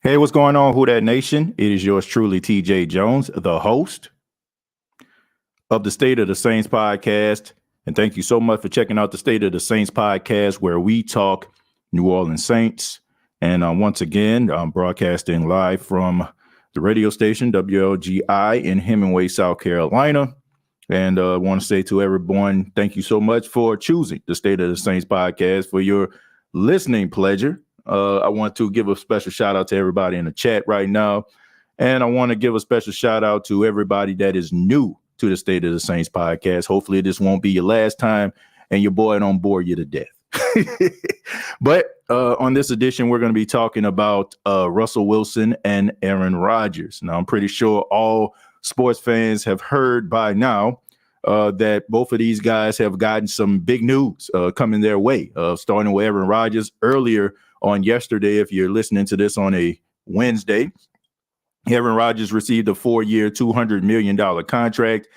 Hey, what's going on, Who That Nation? It is yours truly, TJ Jones, the host of the State of the Saints podcast. And thank you so much for checking out the State of the Saints podcast, where we talk New Orleans Saints. And once again, I'm broadcasting live from the radio station, WLGI, in Hemingway, South Carolina. And I want to say to everyone, thank you so much for choosing the State of the Saints podcast for your listening pleasure. I want to give a special shout out to everybody in the chat right now. And I want to give a special shout out to everybody that is new to the State of the Saints podcast. Hopefully this won't be your last time and your boy don't bore you to death. But on this edition, we're going to be talking about Russell Wilson and Aaron Rodgers. Now, I'm pretty sure all sports fans have heard by now that both of these guys have gotten some big news coming their way, starting with Aaron Rodgers earlier on yesterday. If you're listening to this on a Wednesday, Aaron Rodgers received a 4-year, $200 million contract,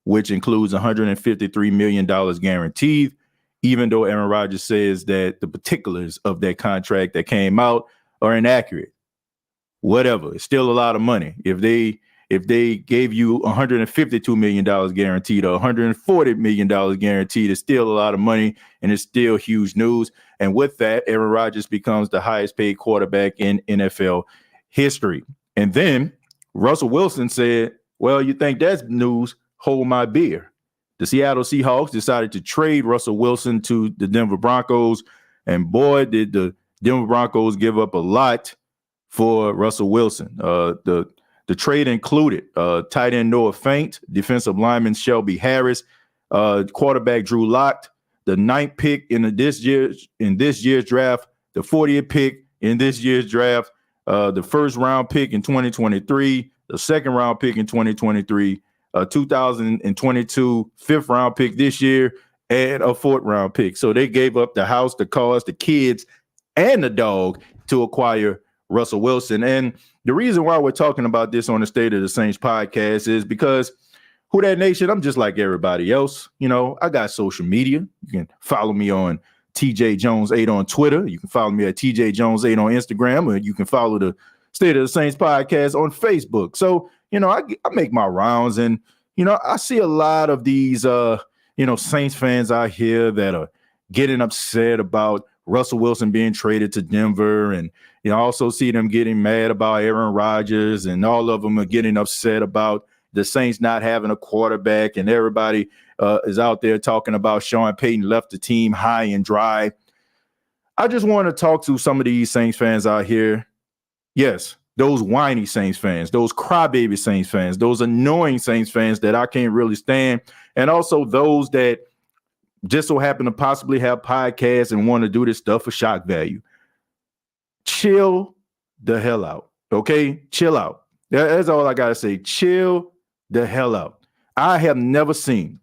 which includes $153 million guaranteed, even though Aaron Rodgers says that the particulars of that contract that came out are inaccurate. Whatever, it's still a lot of money. If they gave you $152 million guaranteed or $140 million guaranteed, it's still a lot of money, and it's still huge news. And with that, Aaron Rodgers becomes the highest paid quarterback in NFL history. And then Russell Wilson said, well, you think that's news? Hold my beer. The Seattle Seahawks decided to trade Russell Wilson to the Denver Broncos. And boy, did the Denver Broncos give up a lot for Russell Wilson. The trade included tight end Noah Fant, defensive lineman Shelby Harris, quarterback Drew Lock, the 9th pick in this year's draft, the 40th pick in this year's draft, the first round pick in 2023, the second round pick in 2023, 2022 fifth round pick this year, and a 4th round pick. So they gave up the house, the cars, the kids, and the dog to acquire Russell Wilson. And the reason why we're talking about this on the State of the Saints podcast is because Who That Nation, I'm just like everybody else. You know, I got social media. You can follow me on TJ Jones 8 on Twitter. You can follow me at TJ Jones 8 on Instagram, or you can follow the State of the Saints podcast on Facebook. So, you know, I make my rounds, and, you know, I see a lot of these, Saints fans out here that are getting upset about Russell Wilson being traded to Denver. And, you know, I also see them getting mad about Aaron Rodgers, and all of them are getting upset about the Saints not having a quarterback, and everybody is out there talking about Sean Payton left the team high and dry. I just want to talk to some of these Saints fans out here. Yes, those whiny Saints fans, those crybaby Saints fans, those annoying Saints fans that I can't really stand, and also those that just so happen to possibly have podcasts and want to do this stuff for shock value. Chill the hell out, okay? Chill out. That's all I got to say. Chill the hell out. I have never seen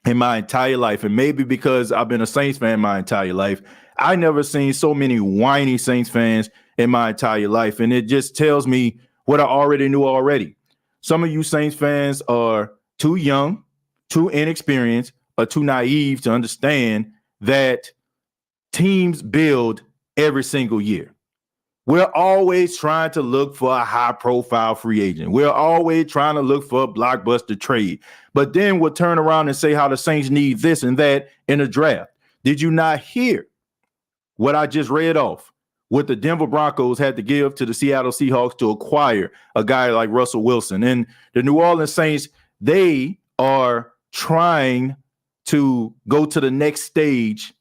in my entire life, and maybe because I've been a Saints fan my entire life, I never seen so many whiny Saints fans in my entire life. And it just tells me what I already knew already. Some of you Saints fans are too young, too inexperienced, or too naive to understand that teams build every single year. We're always trying to look for a high-profile free agent. We're always trying to look for a blockbuster trade. But then we'll turn around and say how the Saints need this and that in the draft. Did you not hear what I just read off? What the Denver Broncos had to give to the Seattle Seahawks to acquire a guy like Russell Wilson. And the New Orleans Saints, they are trying to go to the next stage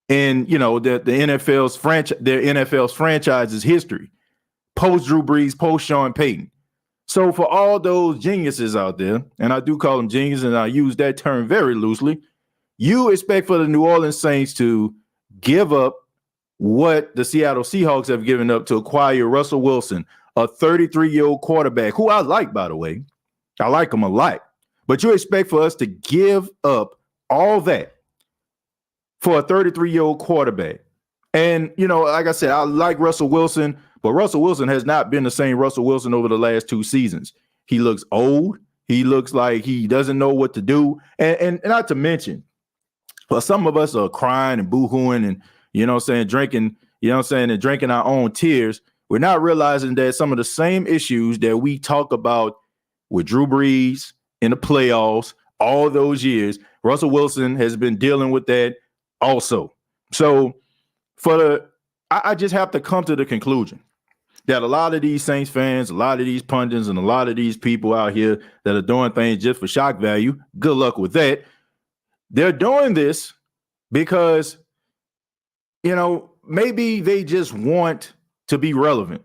in, you know, the NFL's franchise's history, post Drew Brees, post Sean Payton. So for all those geniuses out there, and I do call them geniuses, and I use that term very loosely, you expect for the New Orleans Saints to give up what the Seattle Seahawks have given up to acquire Russell Wilson, a 33-year-old quarterback, who I like, by the way. I like him a lot. But you expect for us to give up all that for a 33-year-old quarterback. And, you know, like I said, I like Russell Wilson, but Russell Wilson has not been the same Russell Wilson over the last 2 seasons. He looks old. He looks like he doesn't know what to do. And not to mention, well, some of us are crying and boo-hooing and, you know what I'm saying, drinking, you know what I'm saying, and drinking our own tears We're not realizing that some of the same issues that we talk about with Drew Brees in the playoffs all those years, Russell Wilson has been dealing with that also. So I just have to come to the conclusion that a lot of these Saints fans, a lot of these pundits, and a lot of these people out here that are doing things just for shock value, good luck with that. They're doing this because, maybe they just want to be relevant.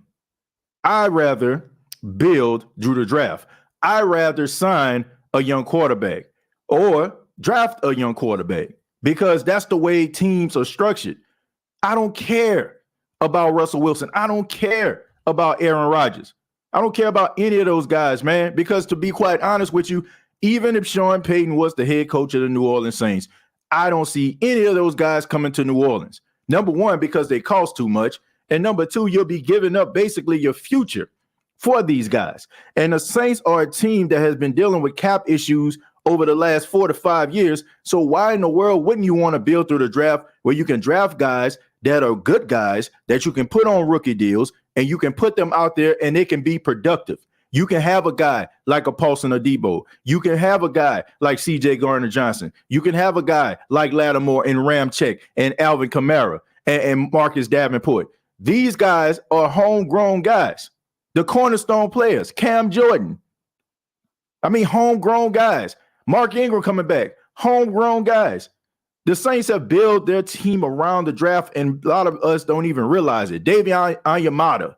I'd rather build through the draft. I'd rather sign a young quarterback or draft a young quarterback because that's the way teams are structured. I don't care about Russell Wilson. I don't care about Aaron Rodgers. I don't care about any of those guys, man, because to be quite honest with you, even if Sean Payton was the head coach of the New Orleans Saints, I don't see any of those guys coming to New Orleans. Number one, because they cost too much. And number two, you'll be giving up basically your future for these guys. And the Saints are a team that has been dealing with cap issues over the last 4 to 5 years. So why in the world wouldn't you want to build through the draft where you can draft guys that are good guys that you can put on rookie deals and you can put them out there and they can be productive? You can have a guy like a Paulson Adebo. You can have a guy like C.J. Gardner-Johnson. You can have a guy like Lattimore and Ramczyk and Alvin Kamara and Marcus Davenport. These guys are homegrown guys. The cornerstone players, Cam Jordan. Homegrown guys. Mark Ingram coming back. Homegrown guys. The Saints have built their team around the draft, and a lot of us don't even realize it. Davion Onyemata.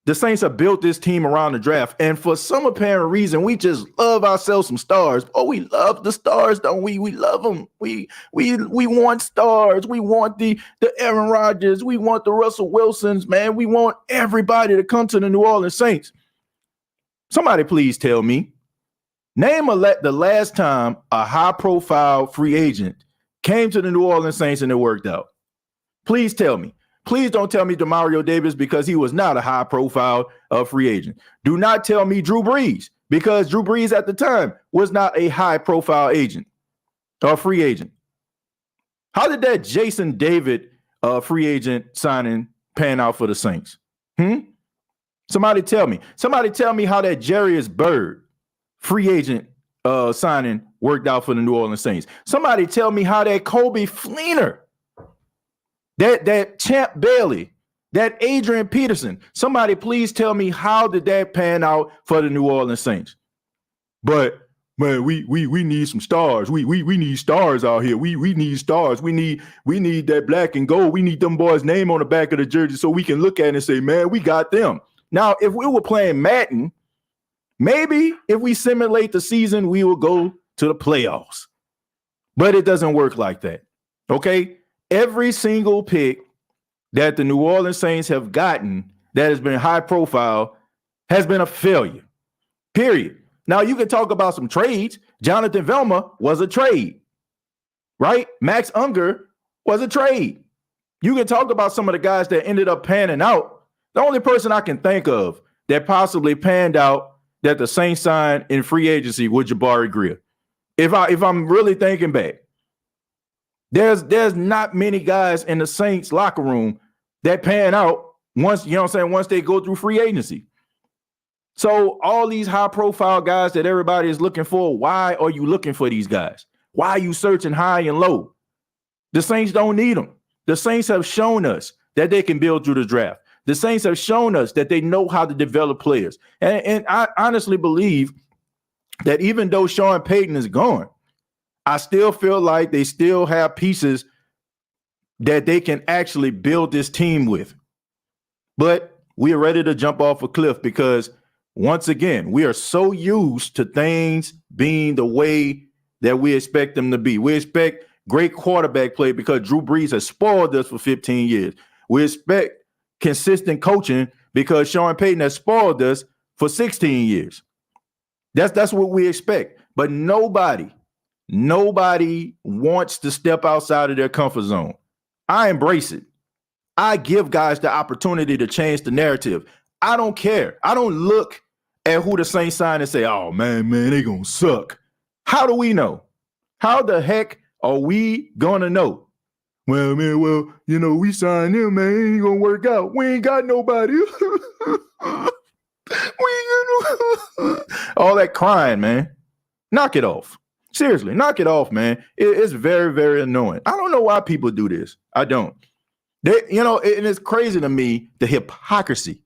The Saints have built this team around the draft, and for some apparent reason, we just love ourselves some stars. Oh, we love the stars, don't we? We love them. We want stars. We want the Aaron Rodgers. We want the Russell Wilsons, man. We want everybody to come to the New Orleans Saints. Somebody please tell me, name the last time a high-profile free agent came to the New Orleans Saints and it worked out. Please tell me. Please don't tell me Demario Davis because he was not a high-profile free agent. Do not tell me Drew Brees because Drew Brees at the time was not a high-profile agent or free agent. How did that Jason David free agent signing pan out for the Saints? Somebody tell me. Somebody tell me how that Jarius Byrd free agent signing worked out for the New Orleans Saints. Somebody tell me how that Kobe Fleener, that Champ Bailey, that Adrian Peterson. Somebody please tell me how did that pan out for the New Orleans Saints? But man, we need some stars. We need stars out here. We need stars. We need that black and gold. We need them boys' name on the back of the jersey so we can look at it and say, man, we got them. Now, if we were playing Madden, maybe if we simulate the season, we will go to the playoffs. But it doesn't work like that. Okay? Every single pick that the New Orleans Saints have gotten that has been high profile has been a failure. Period. Now, you can talk about some trades. Jonathan Velma was a trade, right? Max Unger was a trade. You can talk about some of the guys that ended up panning out. The only person I can think of that possibly panned out that the Saints signed in free agency was Jabari Greer. If I'm really thinking back, there's not many guys in the Saints locker room that pan out once they go through free agency. So all these high profile guys that everybody is looking for, why are you looking for these guys? Why are you searching high and low? The Saints don't need them. The Saints have shown us that they can build through the draft. The Saints have shown us that they know how to develop players. And I honestly believe that even though Sean Payton is gone, I still feel like they still have pieces that they can actually build this team with. But we are ready to jump off a cliff because, once again, we are so used to things being the way that we expect them to be. We expect great quarterback play because Drew Brees has spoiled us for 15 years. We expect consistent coaching because Sean Payton has spoiled us for 16 years. That's what we expect. But nobody wants to step outside of their comfort zone. I embrace it. I give guys the opportunity to change the narrative. I don't care. I don't look at who the Saints sign and say, oh, man, they gonna suck. How do we know? How the heck are we gonna know? Well, man, we signed him, man. Ain't gonna work out. We ain't got nobody. All that crying, man. Knock it off. Seriously, knock it off, man. It's very, very annoying. I don't know why people do this. I don't. And it's crazy to me, the hypocrisy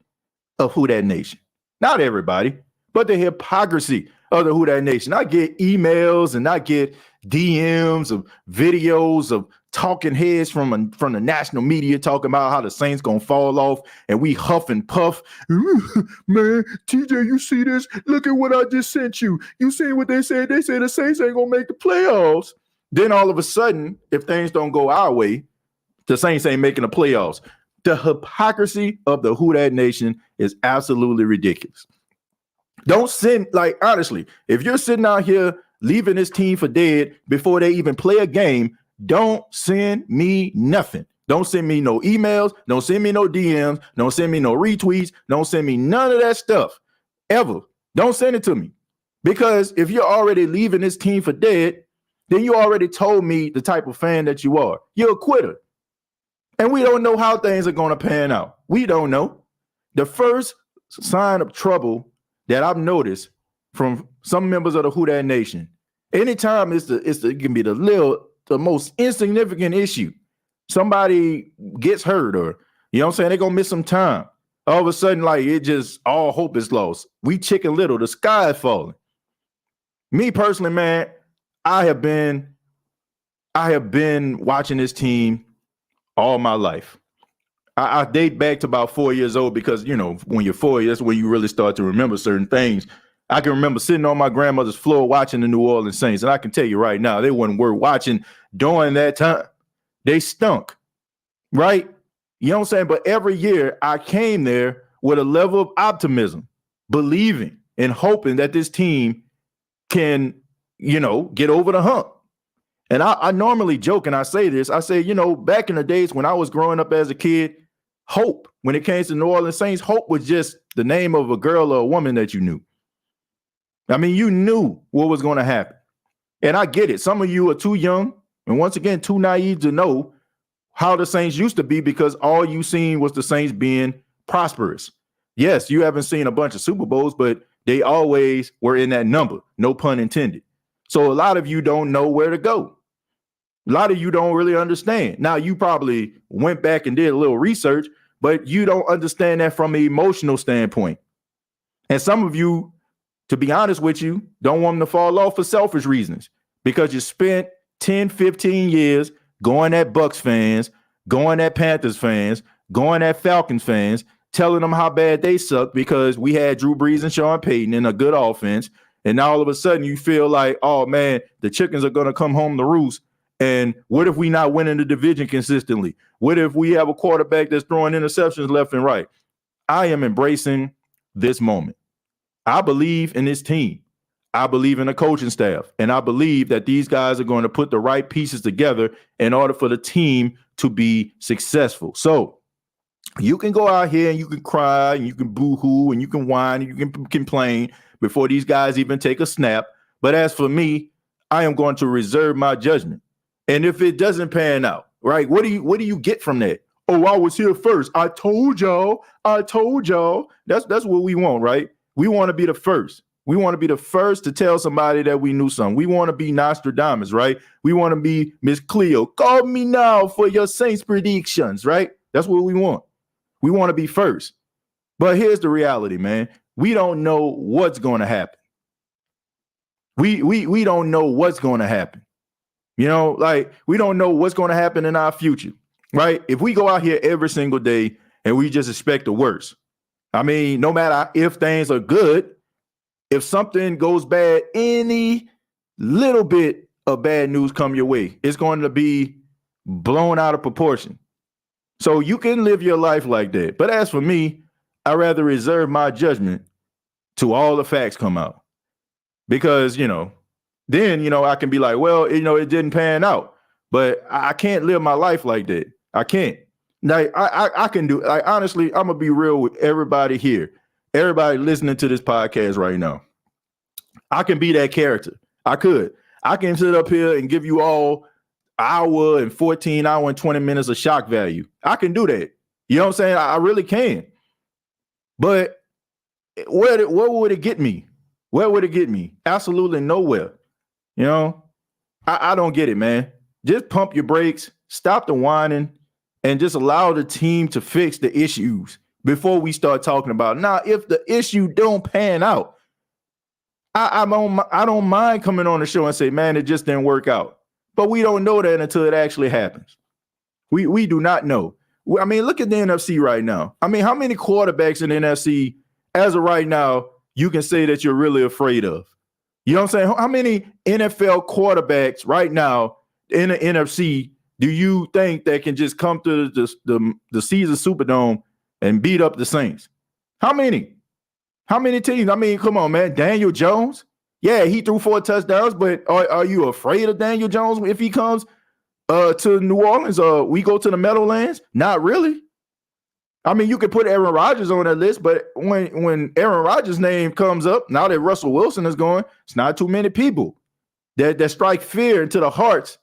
of Who Dat Nation. Not everybody, but the hypocrisy of the Who Dat Nation. I get emails and I get DMs of videos of talking heads from the national media talking about how the Saints gonna fall off, and we huff and puff. Man, TJ, you see this? Look at what I just sent you. You see what they said? They said the Saints ain't gonna make the playoffs. Then all of a sudden, if things don't go our way, the Saints ain't making the playoffs. The hypocrisy of the Who Dat Nation is absolutely ridiculous. Don't send, honestly, if you're sitting out here leaving this team for dead before they even play a game, don't send me nothing. Don't send me no emails. Don't send me no DMs. Don't send me no retweets. Don't send me none of that stuff ever. Don't send it to me. Because if you're already leaving this team for dead, then you already told me the type of fan that you are. You're a quitter. And we don't know how things are going to pan out. We don't know. The first sign of trouble that I've noticed from some members of the Who Dat Nation, anytime it can be the most insignificant issue. Somebody gets hurt, or they're gonna miss some time. All of a sudden, it just all hope is lost. We Chicken Little, the sky is falling. Me personally, man, I have been watching this team all my life. I date back to about 4 years old because, when you're 4, that's when you really start to remember certain things. I can remember sitting on my grandmother's floor watching the New Orleans Saints, and I can tell you right now, they weren't worth watching during that time. They stunk, right? You know what I'm saying? But every year I came there with a level of optimism, believing and hoping that this team can, get over the hump. And I normally joke and I say this. I say, back in the days when I was growing up as a kid, hope, when it came to New Orleans Saints, hope was just the name of a girl or a woman that you knew. I mean, you knew what was going to happen. And I get it. Some of you are too young and, once again, too naive to know how the Saints used to be because all you seen was the Saints being prosperous. Yes, you haven't seen a bunch of Super Bowls, but they always were in that number. No pun intended. So a lot of you don't know where to go. A lot of you don't really understand. Now, you probably went back and did a little research, but you don't understand that from an emotional standpoint. And some of you, to be honest with you, don't want them to fall off for selfish reasons because you spent 10, 15 years going at Bucks fans, going at Panthers fans, going at Falcons fans, telling them how bad they suck because we had Drew Brees and Sean Payton in a good offense. And now all of a sudden you feel like, oh, man, the chickens are going to come home to roost. And what if we not winning the division consistently? What if we have a quarterback that's throwing interceptions left and right? I am embracing this moment. I believe in this team. I believe in the coaching staff. And I believe that these guys are going to put the right pieces together in order for the team to be successful. So you can go out here and you can cry and you can boo-hoo and you can whine and you can complain before these guys even take a snap. But as for me, I am going to reserve my judgment. And if it doesn't pan out, right, what do you get from that? Oh, I was here first. I told y'all. That's what we want, right? We want to be the first. We want to be the first to tell somebody that we knew something. We want to be Nostradamus, right? We want to be Miss Cleo. Call me now for your Saints predictions, right? That's what we want. We want to be first. But here's the reality, man. We don't know what's going to happen. We don't know what's going to happen. We don't know what's going to happen in our future, right? If we go out here every single day and we just expect the worst, I mean, no matter if things are good, if something goes bad, any little bit of bad news come your way, it's going to be blown out of proportion. So you can live your life like that. But as for me, I rather reserve my judgment to all the facts come out because, then, I can be like, well, it didn't pan out, but I can't live my life like that. I can't. Like, I can do, honestly, I'm going to be real with everybody here. Everybody listening to this podcast right now. I can be that character. I can sit up here and give you all hour and 14 hour and 20 minutes of shock value. I can do that. You know what I'm saying? I really can. But where would it get me? Where would it get me? Absolutely nowhere. You know, I don't get it, man. Just pump your brakes, stop the whining, and just allow the team to fix the issues before we start talking about it. Now, if the issue don't pan out, I don't mind coming on the show and say, man, it just didn't work out. But we don't know that until it actually happens. We do not know. I mean, look at the NFC right now. I mean, how many quarterbacks in the NFC as of right now you can say that you're really afraid of? You know what I'm saying? How many NFL quarterbacks right now in the NFC do you think that can just come to the Caesar Superdome and beat up the Saints? How many? How many teams? I mean, come on, man. Daniel Jones? Yeah, he threw 4 touchdowns, but are you afraid of Daniel Jones if he comes to New Orleans or we go to the Meadowlands? Not really. I mean, you could put Aaron Rodgers on that list, but when Aaron Rodgers' name comes up, now that Russell Wilson is going, it's not too many people that strike fear into the hearts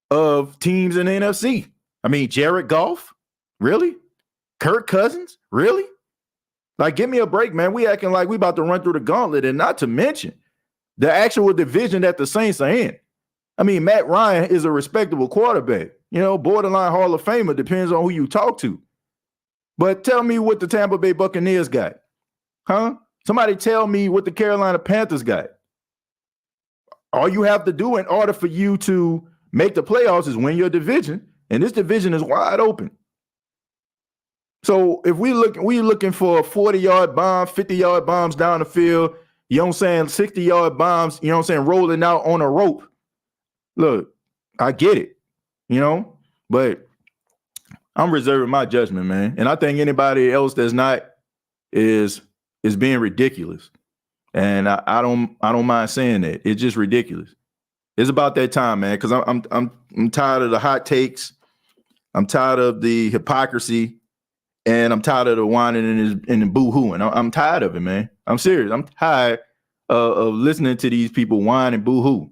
of teams in the NFC. I mean, Jared Goff? Really? Kirk Cousins? Really? Like, give me a break, man. We acting like we about to run through the gauntlet, and not to mention the actual division that the Saints are in. I mean, Matt Ryan is a respectable quarterback. You know, borderline Hall of Famer, depends on who you talk to. But tell me what the Tampa Bay Buccaneers got. Huh? Somebody tell me what the Carolina Panthers got. All you have to do in order for you to make the playoffs is win your division, and this division is wide open. So if we looking for 40-yard bombs, 50-yard bombs down the field, you know what I'm saying, 60-yard bombs, you know what I'm saying, rolling out on a rope. Look, I get it, you know, but I'm reserving my judgment, man. And I think anybody else that's not is being ridiculous. And I don't mind saying that. It's just ridiculous. It's about that time, man, because I'm tired of the hot takes. I'm tired of the hypocrisy. And I'm tired of the whining and the boo-hooing. I'm tired of it, man. I'm serious. I'm tired of listening to these people whine and boo-hoo.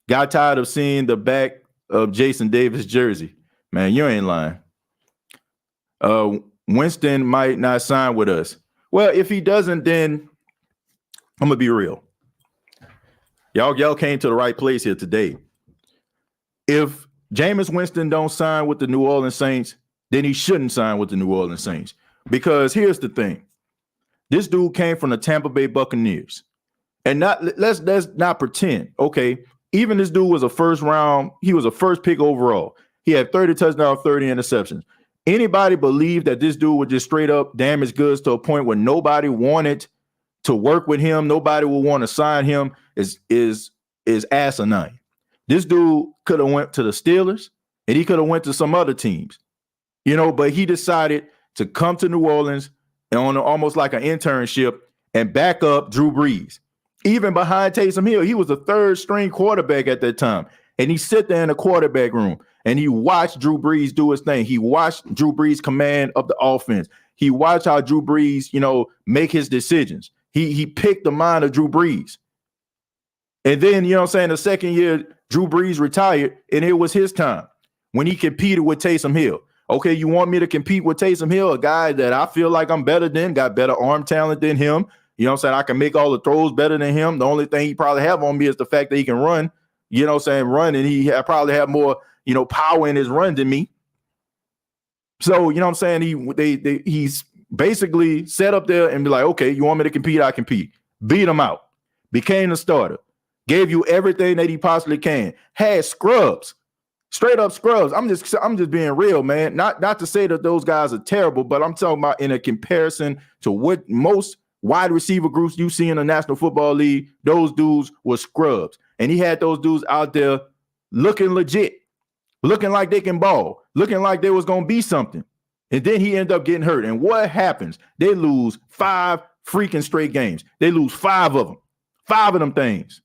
Got tired of seeing the back of Jason Davis' jersey. Man, you ain't lying. Winston might not sign with us. Well, if he doesn't, then I'm going to be real. Y'all came to the right place here today. If Jameis Winston don't sign with the New Orleans Saints, then he shouldn't sign with the New Orleans Saints. Because here's the thing. This dude came from the Tampa Bay Buccaneers. And let's not pretend, okay, even this dude was he was a first pick overall. He had 30 touchdowns, 30 interceptions. Anybody believe that this dude would just straight up damage goods to a point where nobody wanted to work with him, nobody would want to sign him is asinine. This dude could have went to the Steelers and he could have went to some other teams. You know, but he decided to come to New Orleans on almost like an internship and back up Drew Brees. Even behind Taysom Hill, he was a third string quarterback at that time. And he sat there in the quarterback room and he watched Drew Brees do his thing. He watched Drew Brees command of the offense. He watched how Drew Brees, you know, make his decisions. He picked the mind of Drew Brees. And then, you know what I'm saying, the second year, Drew Brees retired and it was his time when he competed with Taysom Hill. Okay, you want me to compete with Taysom Hill, a guy that I feel like I'm better than, got better arm talent than him. You know what I'm saying? I can make all the throws better than him. The only thing he probably have on me is the fact that he can run, you know what I'm saying, run, and he probably have more, you know, power in his run than me. So, you know what I'm saying? He's basically set up there and be like, okay, you want me to compete? I compete. Beat him out. Became the starter. Gave you everything that he possibly can. Had scrubs. Straight up scrubs. I'm just being real, man. Not to say that those guys are terrible, but I'm talking about in a comparison to what most wide receiver groups you see in the National Football League, those dudes were scrubs. And he had those dudes out there looking legit, looking like they can ball, looking like there was going to be something. And then he ended up getting hurt. And what happens? They lose 5 freaking straight games. They lose 5 of them. 5 of them things.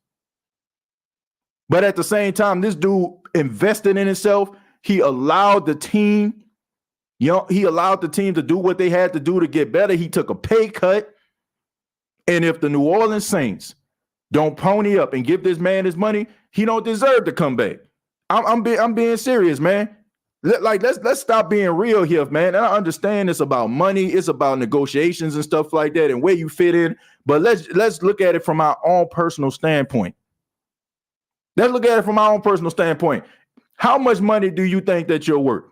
But at the same time, this dude invested in himself. He allowed the team, to do what they had to do to get better. He took a pay cut. And if the New Orleans Saints don't pony up and give this man his money, he don't deserve to come back. I'm being serious, man. Let's stop being real here, man. And I understand it's about money, it's about negotiations and stuff like that, and where you fit in. But let's look at it from our own personal standpoint. Let's look at it from our own personal standpoint. How much money do you think that you're worth?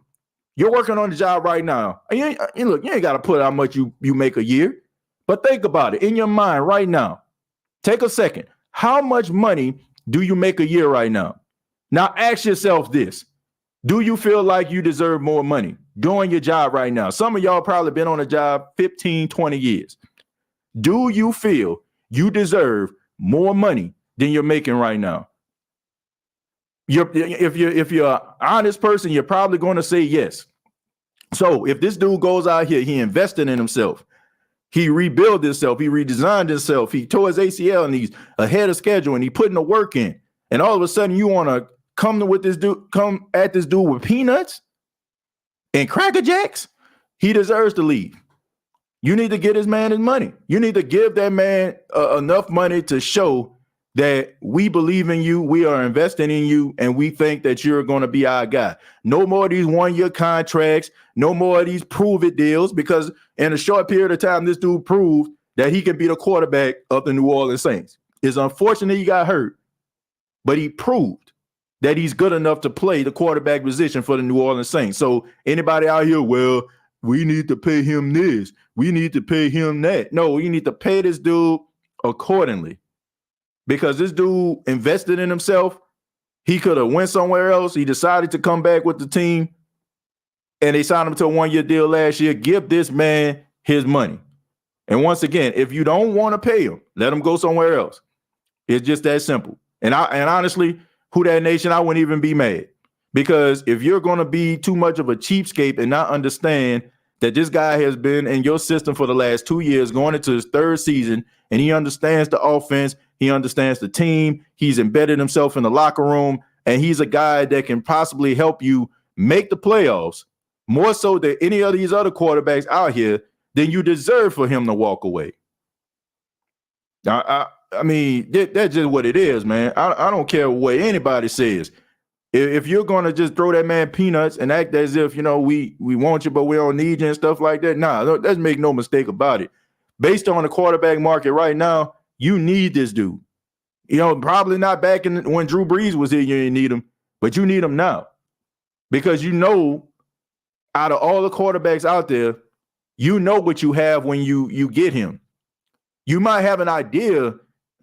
You're working on the job right now. You ain't got to put how much you make a year. But think about it in your mind right now. Take a second. How much money do you make a year right now? Now ask yourself this. Do you feel like you deserve more money doing your job right now? Some of y'all probably been on a job 15, 20 years. Do you feel you deserve more money than you're making right now? If you're an honest person, you're probably going to say yes. So if this dude goes out here, he invested in himself. He rebuilt himself. He redesigned himself. He tore his ACL and he's ahead of schedule and he putting the work in. And all of a sudden you want to come at this dude with peanuts and Cracker Jacks? He deserves to leave. You need to get this man his money. You need to give that man enough money to show that we believe in you, we are investing in you, and we think that you're going to be our guy. No more of these one-year contracts, no more of these prove-it deals, because in a short period of time, this dude proved that he can be the quarterback of the New Orleans Saints. It's unfortunate he got hurt, but he proved that he's good enough to play the quarterback position for the New Orleans Saints. So anybody out here, well, we need to pay him this, we need to pay him that. No, you need to pay this dude accordingly. Because this dude invested in himself. He could have went somewhere else. He decided to come back with the team. And they signed him to a one-year deal last year. Give this man his money. And once again, if you don't want to pay him, let him go somewhere else. It's just that simple. And honestly, Who Dat Nation, I wouldn't even be mad. Because if you're going to be too much of a cheapskate and not understand that this guy has been in your system for the last 2 years, going into his third season, and he understands the offense, he understands the team, he's embedded himself in the locker room, and he's a guy that can possibly help you make the playoffs more so than any of these other quarterbacks out here, then you deserve for him to walk away. I mean, that's just what it is, man. I don't care what anybody says. If you're going to just throw that man peanuts and act as if, we want you, but we don't need you and stuff like that, let's make no mistake about it. Based on the quarterback market right now, you need this dude. Probably not back when Drew Brees was here, you didn't need him, but you need him now. Because out of all the quarterbacks out there, what you have when you get him. You might have an idea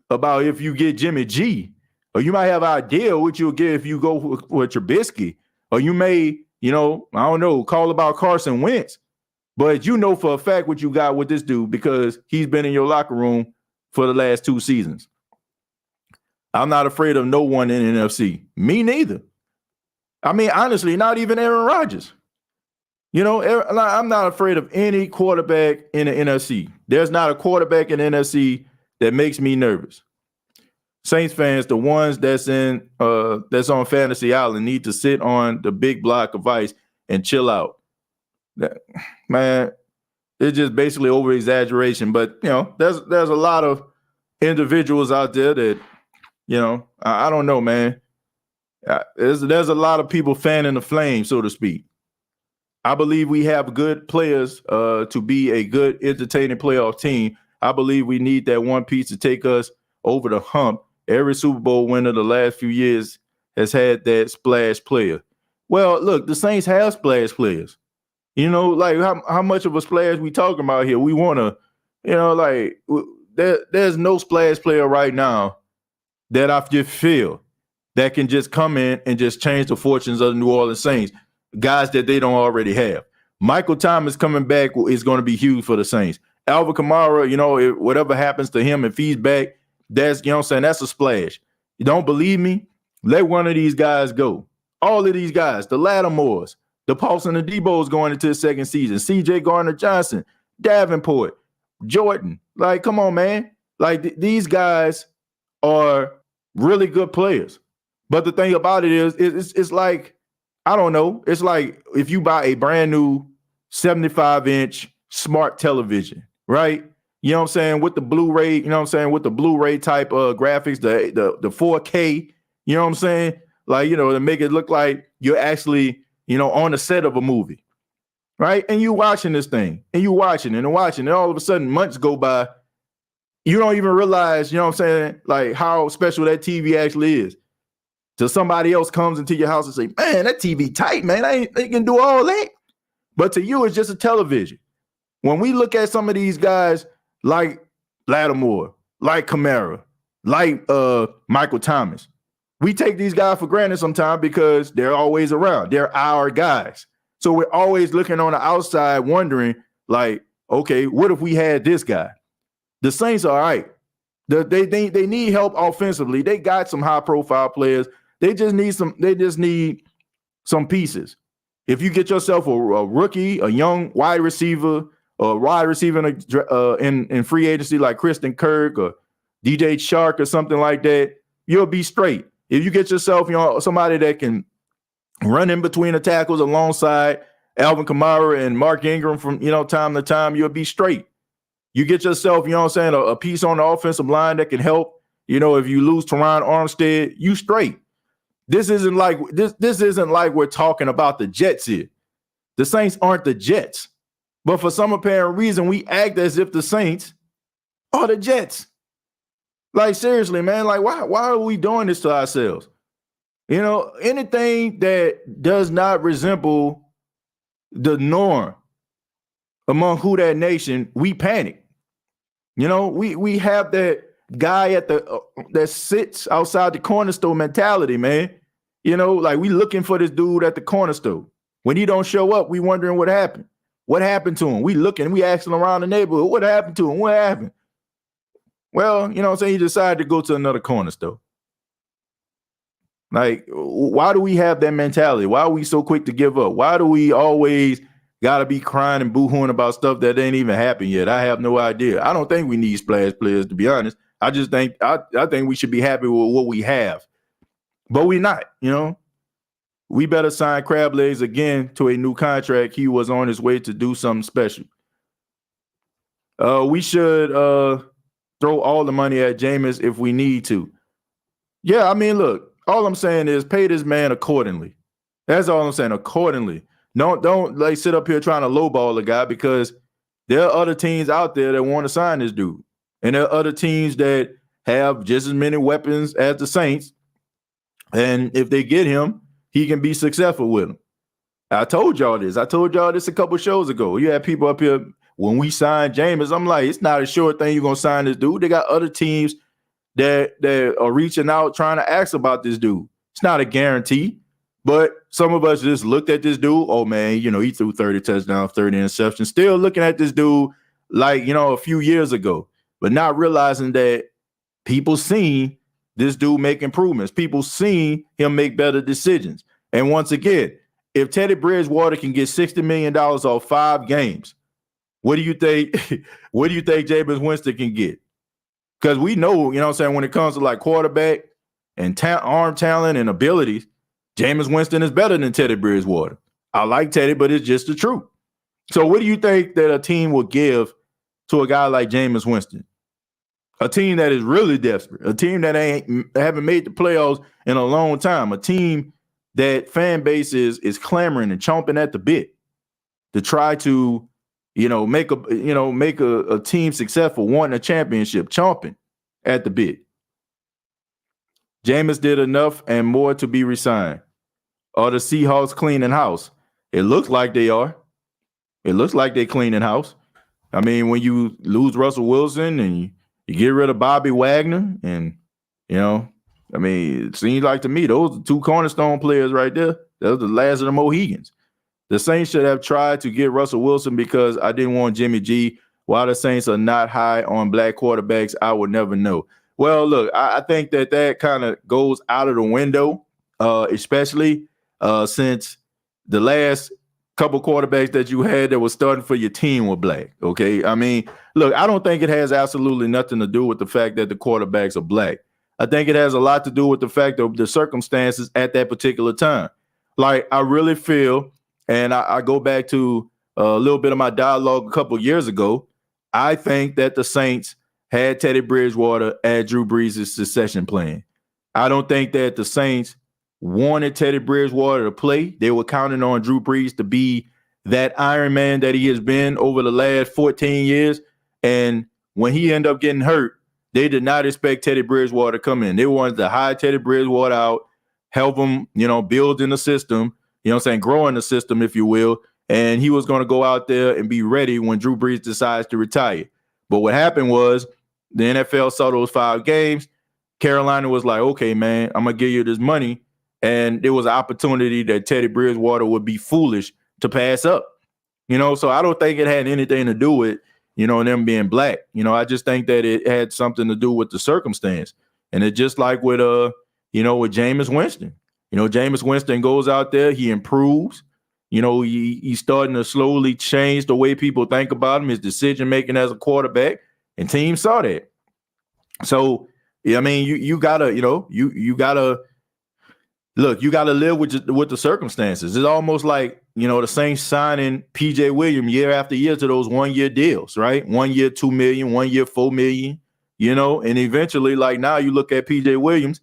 about if you get Jimmy G, or you might have an idea what you'll get if you go with Trubisky, or you may, call about Carson Wentz. But for a fact what you got with this dude because he's been in your locker room for the last 2 seasons. I'm not afraid of no one in the NFC. Me neither. I mean, honestly, not even Aaron Rodgers. I'm not afraid of any quarterback in the NFC. There's not a quarterback in the NFC that makes me nervous. Saints fans, the ones that's on Fantasy Island, need to sit on the big block of ice and chill out. Man, it's just basically over exaggeration. But there's a lot of individuals out there that I don't know, man. There's a lot of people fanning the flame, so to speak. I believe we have good players to be a good, entertaining playoff team. I believe we need that one piece to take us over the hump. Every Super Bowl winner the last few years has had that splash player. Well, look, the Saints have splash players. How much of a splash we talking about here? We want to, there's no splash player right now that I just feel that can just come in and just change the fortunes of the New Orleans Saints, guys that they don't already have. Michael Thomas coming back is going to be huge for the Saints. Alvin Kamara, whatever happens to him, if he's back, that's, that's a splash. You don't believe me? Let one of these guys go. All of these guys, the Lattimores, the Paulson and Debo's going into the second season. C.J. Gardner-Johnson, Davenport, Jordan. Like, come on, man. Like, these guys are really good players. But the thing about it is, it's like, I don't know. It's like if you buy a brand new 75-inch smart television, right? you know what I'm saying, with the Blu-ray, you know what I'm saying, with the Blu-ray type graphics, the 4K, you know what I'm saying? Like, you know, to make it look like you're actually, you know, on the set of a movie, right? And you watching this thing, and you watching and watching, and all of a sudden months go by, you don't even realize, you know what I'm saying, like how special that TV actually is. Till somebody else comes into your house and say, man, that TV tight, man, they can do all that. But to you, it's just a television. When we look at some of these guys like Lattimore, like Kamara, like Michael Thomas, we take these guys for granted sometimes because they're always around. They're our guys. So we're always looking on the outside wondering, like, okay, what if we had this guy? The Saints are all right. They need help offensively. They got some high-profile players. They just need some pieces. If you get yourself a rookie, a young wide receiver, or a wide receiver in free agency like Kristen Kirk or DJ Chark or something like that, you'll be straight. If you get yourself, you know, somebody that can run in between the tackles alongside Alvin Kamara and Mark Ingram from, you know, time to time, you'll be straight. You get yourself, you know what I'm saying, a piece on the offensive line that can help. You know, if you lose Teron Armstead, you straight. This isn't like we're talking about the Jets here. The Saints aren't the Jets. But for some apparent reason, we act as if the Saints are the Jets. Like, seriously, man, like, why are we doing this to ourselves? You know, anything that does not resemble the norm among Who Dat Nation, we panic. You know, we have that guy at that sits outside the corner store mentality, man. You know, like we looking for this dude at the corner store. When he don't show up, we wondering what happened. What happened to him? We looking, we asking around the neighborhood, what happened to him? What happened? Well, you know what I'm saying? He decided to go to another corner store. Like, why do we have that mentality? Why are we so quick to give up? Why do we always got to be crying and boo-hooing about stuff that ain't even happened yet? I have no idea. I don't think we need splash players, to be honest. I just think I think we should be happy with what we have. But we're not, you know. We better sign Crab Legs again to a new contract. He was on his way to do something special. We should throw all the money at Jameis if we need to. Yeah, I mean, look, all I'm saying is pay this man accordingly. That's all I'm saying, accordingly. Don't like sit up here trying to lowball the guy, because there are other teams out there that want to sign this dude. And there are other teams that have just as many weapons as the Saints. And if they get him, he can be successful with them. I told y'all this. I told y'all this a couple shows ago. You had people up here, when we signed Jameis, I'm like, it's not a sure thing you're going to sign this dude. They got other teams that are reaching out trying to ask about this dude. It's not a guarantee. But some of us just looked at this dude. Oh, man, you know, he threw 30 touchdowns, 30 interceptions. Still looking at this dude like, you know, a few years ago, but not realizing that people seen this dude make improvements. People seen him make better decisions. And once again, if Teddy Bridgewater can get $60 million off 5 games, what do you think? What do you think Jameis Winston can get? Because we know, you know what I'm saying, when it comes to like quarterback and arm talent and abilities, Jameis Winston is better than Teddy Bridgewater. I like Teddy, but it's just the truth. So what do you think that a team will give to a guy like Jameis Winston? A team that is really desperate, a team that haven't made the playoffs in a long time, a team that fan base is clamoring and chomping at the bit to try to, you know, make a team successful, wanting a championship, chomping at the bit. Jameis did enough and more to be resigned. Are the Seahawks cleaning house? It looks like they are. It looks like they're cleaning house. I mean, when you lose Russell Wilson and you get rid of Bobby Wagner, and, you know, I mean, it seems like to me those are 2 cornerstone players right there. Those are the last of the Mohegans. The Saints should have tried to get Russell Wilson because I didn't want Jimmy G. Why the Saints are not high on black quarterbacks, I would never know. Well, look, I think that kind of goes out of the window, especially since the last couple quarterbacks that you had that was starting for your team were black, okay? I mean, look, I don't think it has absolutely nothing to do with the fact that the quarterbacks are black. I think it has a lot to do with the fact of the circumstances at that particular time. Like, I really feel, and I go back to a little bit of my dialogue a couple years ago, I think that the Saints had Teddy Bridgewater at Drew Brees' succession plan. I don't think that the Saints wanted Teddy Bridgewater to play. They were counting on Drew Brees to be that Iron Man that he has been over the last 14 years. And when he ended up getting hurt, they did not expect Teddy Bridgewater to come in. They wanted to hire Teddy Bridgewater out, help him, build in the system, grow in the system, if you will. And he was going to go out there and be ready when Drew Brees decides to retire. But what happened was the NFL saw those 5 games. Carolina was like, okay, man, I'm going to give you this money. And there was an opportunity that Teddy Bridgewater would be foolish to pass up. So I don't think it had anything to do with, them being black. I just think that it had something to do with the circumstance. And it's just like with with Jameis Winston. Jameis Winston goes out there, he improves. He's starting to slowly change the way people think about him, his decision making as a quarterback, and teams saw that. So, I mean, you gotta, you gotta look. You gotta live with the circumstances. It's almost like the Saints signing P.J. Williams year after year to those 1-year deals, right? 1 year, $2 million, 1 year, $4 million. And eventually, like now, you look at P.J. Williams.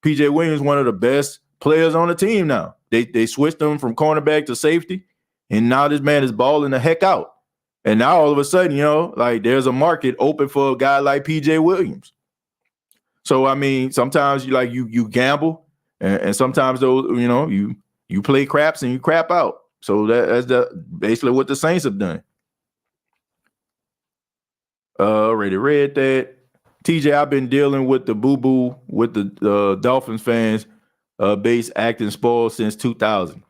P.J. Williams, one of the best players on the team now. They switched him from cornerback to safety, and now this man is balling the heck out. And now all of a sudden, there's a market open for a guy like P.J. Williams. So I mean, sometimes you gamble, and sometimes those you play craps and you crap out. So that's basically what the Saints have done. Already read that. TJ, I've been dealing with the boo-boo with the Dolphins fans base acting spoiled since 2000.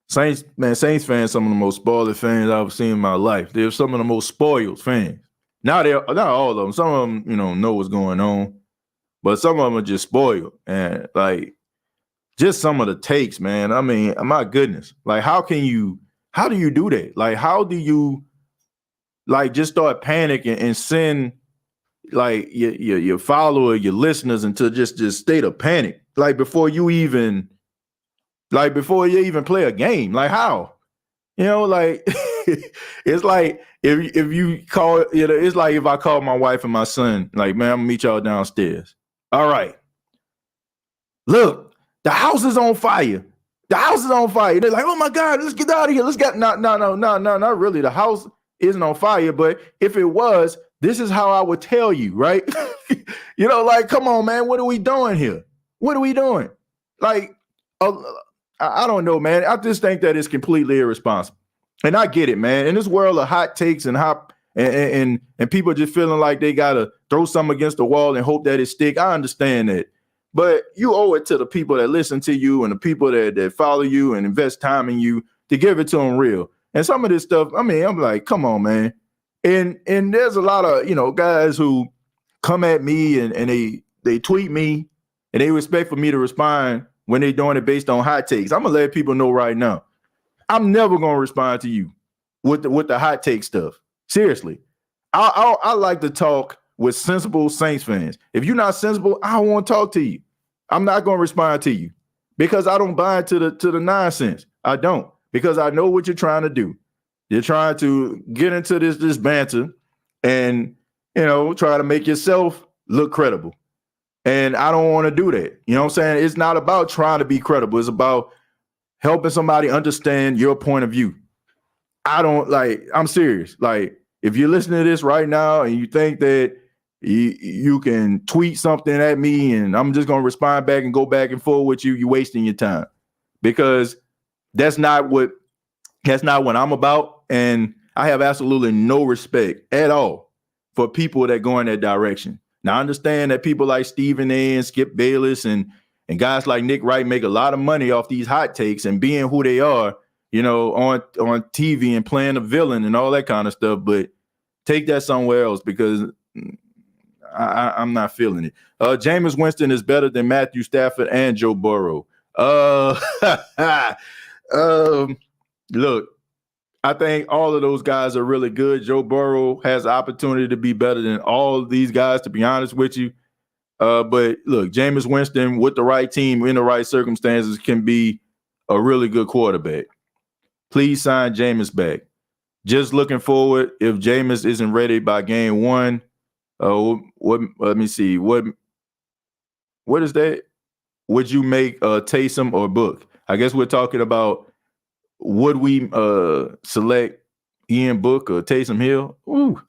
Saints fans, some of the most spoiled fans I've seen in my life. They're some of the most spoiled fans. Now they're not all of them. Some of them, know what's going on, but some of them are just spoiled. And just some of the takes, man. I mean, my goodness. How do you do that? How do you just start panicking and send your follower, your listeners into just state of panic? Before you even play a game. How? It's like if you call, it's like if I call my wife and my son, man, I'm gonna meet y'all downstairs. All right. Look, the house is on fire. The house is on fire. They're like, oh my God, let's get out of here. Let's get no, not really. The house isn't on fire, but if it was, this is how I would tell you, right? Come on, man, what are we doing here? What are we doing? I don't know, man. I just think that it's completely irresponsible. And I get it, man. In this world of hot takes and and people just feeling like they gotta throw something against the wall and hope that it stick. I understand that. But you owe it to the people that listen to you and the people that follow you and invest time in you to give it to them real. And some of this stuff, I mean, I'm like, come on, man. And there's a lot of, guys who come at me and they tweet me and they expect for me to respond when they're doing it based on hot takes. I'm going to let people know right now. I'm never going to respond to you with the hot take stuff. Seriously. I like to talk with sensible Saints fans. If you're not sensible, I don't want to talk to you. I'm not going to respond to you because I don't buy into the nonsense. I don't, because I know what you're trying to do. You're trying to get into this banter and, try to make yourself look credible. And I don't want to do that. You know what I'm saying? It's not about trying to be credible. It's about helping somebody understand your point of view. I'm serious. If you're listening to this right now and you think that you can tweet something at me and I'm just going to respond back and go back and forth with you, you're wasting your time, because that's not what I'm about. And I have absolutely no respect at all for people that go in that direction. Now, I understand that people like Stephen A. and Skip Bayless and guys like Nick Wright make a lot of money off these hot takes and being who they are, on TV and playing a villain and all that kind of stuff. But take that somewhere else, because I'm not feeling it. Jameis Winston is better than Matthew Stafford and Joe Burrow. Look, I think all of those guys are really good. Joe Burrow has the opportunity to be better than all of these guys, to be honest with you. But look, Jameis Winston with the right team in the right circumstances can be a really good quarterback. Please sign Jameis back. Just looking forward, if Jameis isn't ready by game one, what? Let me see. What is that? Would you make Taysom or Book? I guess we're talking about would we select Ian Book or Taysom Hill? Ooh,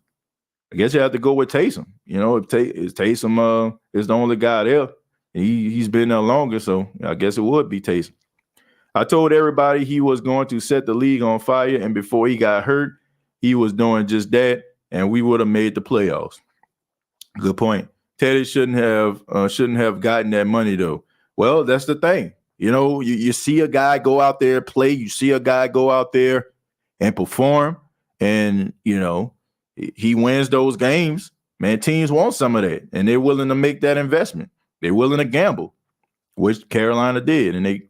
I guess you have to go with Taysom. You know, if Taysom is the only guy there, he's been there longer, so I guess it would be Taysom. I told everybody he was going to set the league on fire, and before he got hurt, he was doing just that, and we would have made the playoffs. Good point. Teddy shouldn't have gotten that money though. Well, that's the thing. You know, you see a guy go out there play, you see a guy go out there and perform, and you know he wins those games. Man, teams want some of that, and they're willing to make that investment. They're willing to gamble, which Carolina did, and it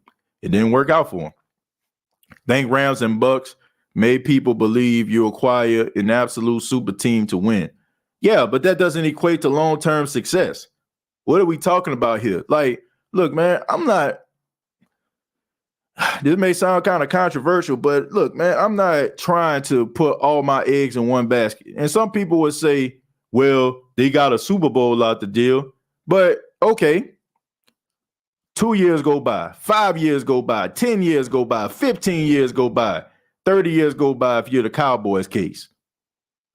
didn't work out for them. Think Rams and Bucks made people believe you acquire an absolute super team to win. Yeah, but that doesn't equate to long-term success. What are we talking about here? Like, look, man, this may sound kind of controversial, but look, man, I'm not trying to put all my eggs in one basket. And some people would say, well, they got a Super Bowl out the deal. But okay, 2 years go by, 5 years go by, 10 years go by, 15 years go by, 30 years go by if you're the Cowboys case,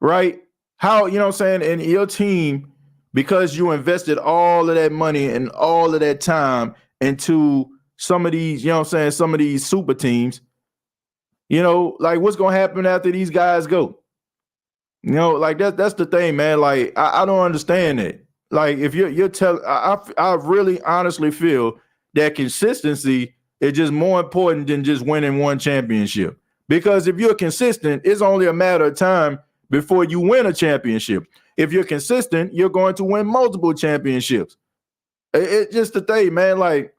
right? How, you know what I'm saying? And your team, because you invested all of that money and all of that time into some of these, you know what I'm saying, some of these super teams, you know, like what's going to happen after these guys go? You know, like that's the thing, man. Like, I don't understand it. Like, if you're telling, I really honestly feel that consistency is just more important than just winning one championship. Because if you're consistent, it's only a matter of time before you win a championship. If you're consistent, you're going to win multiple championships. It's just the thing, man. Like,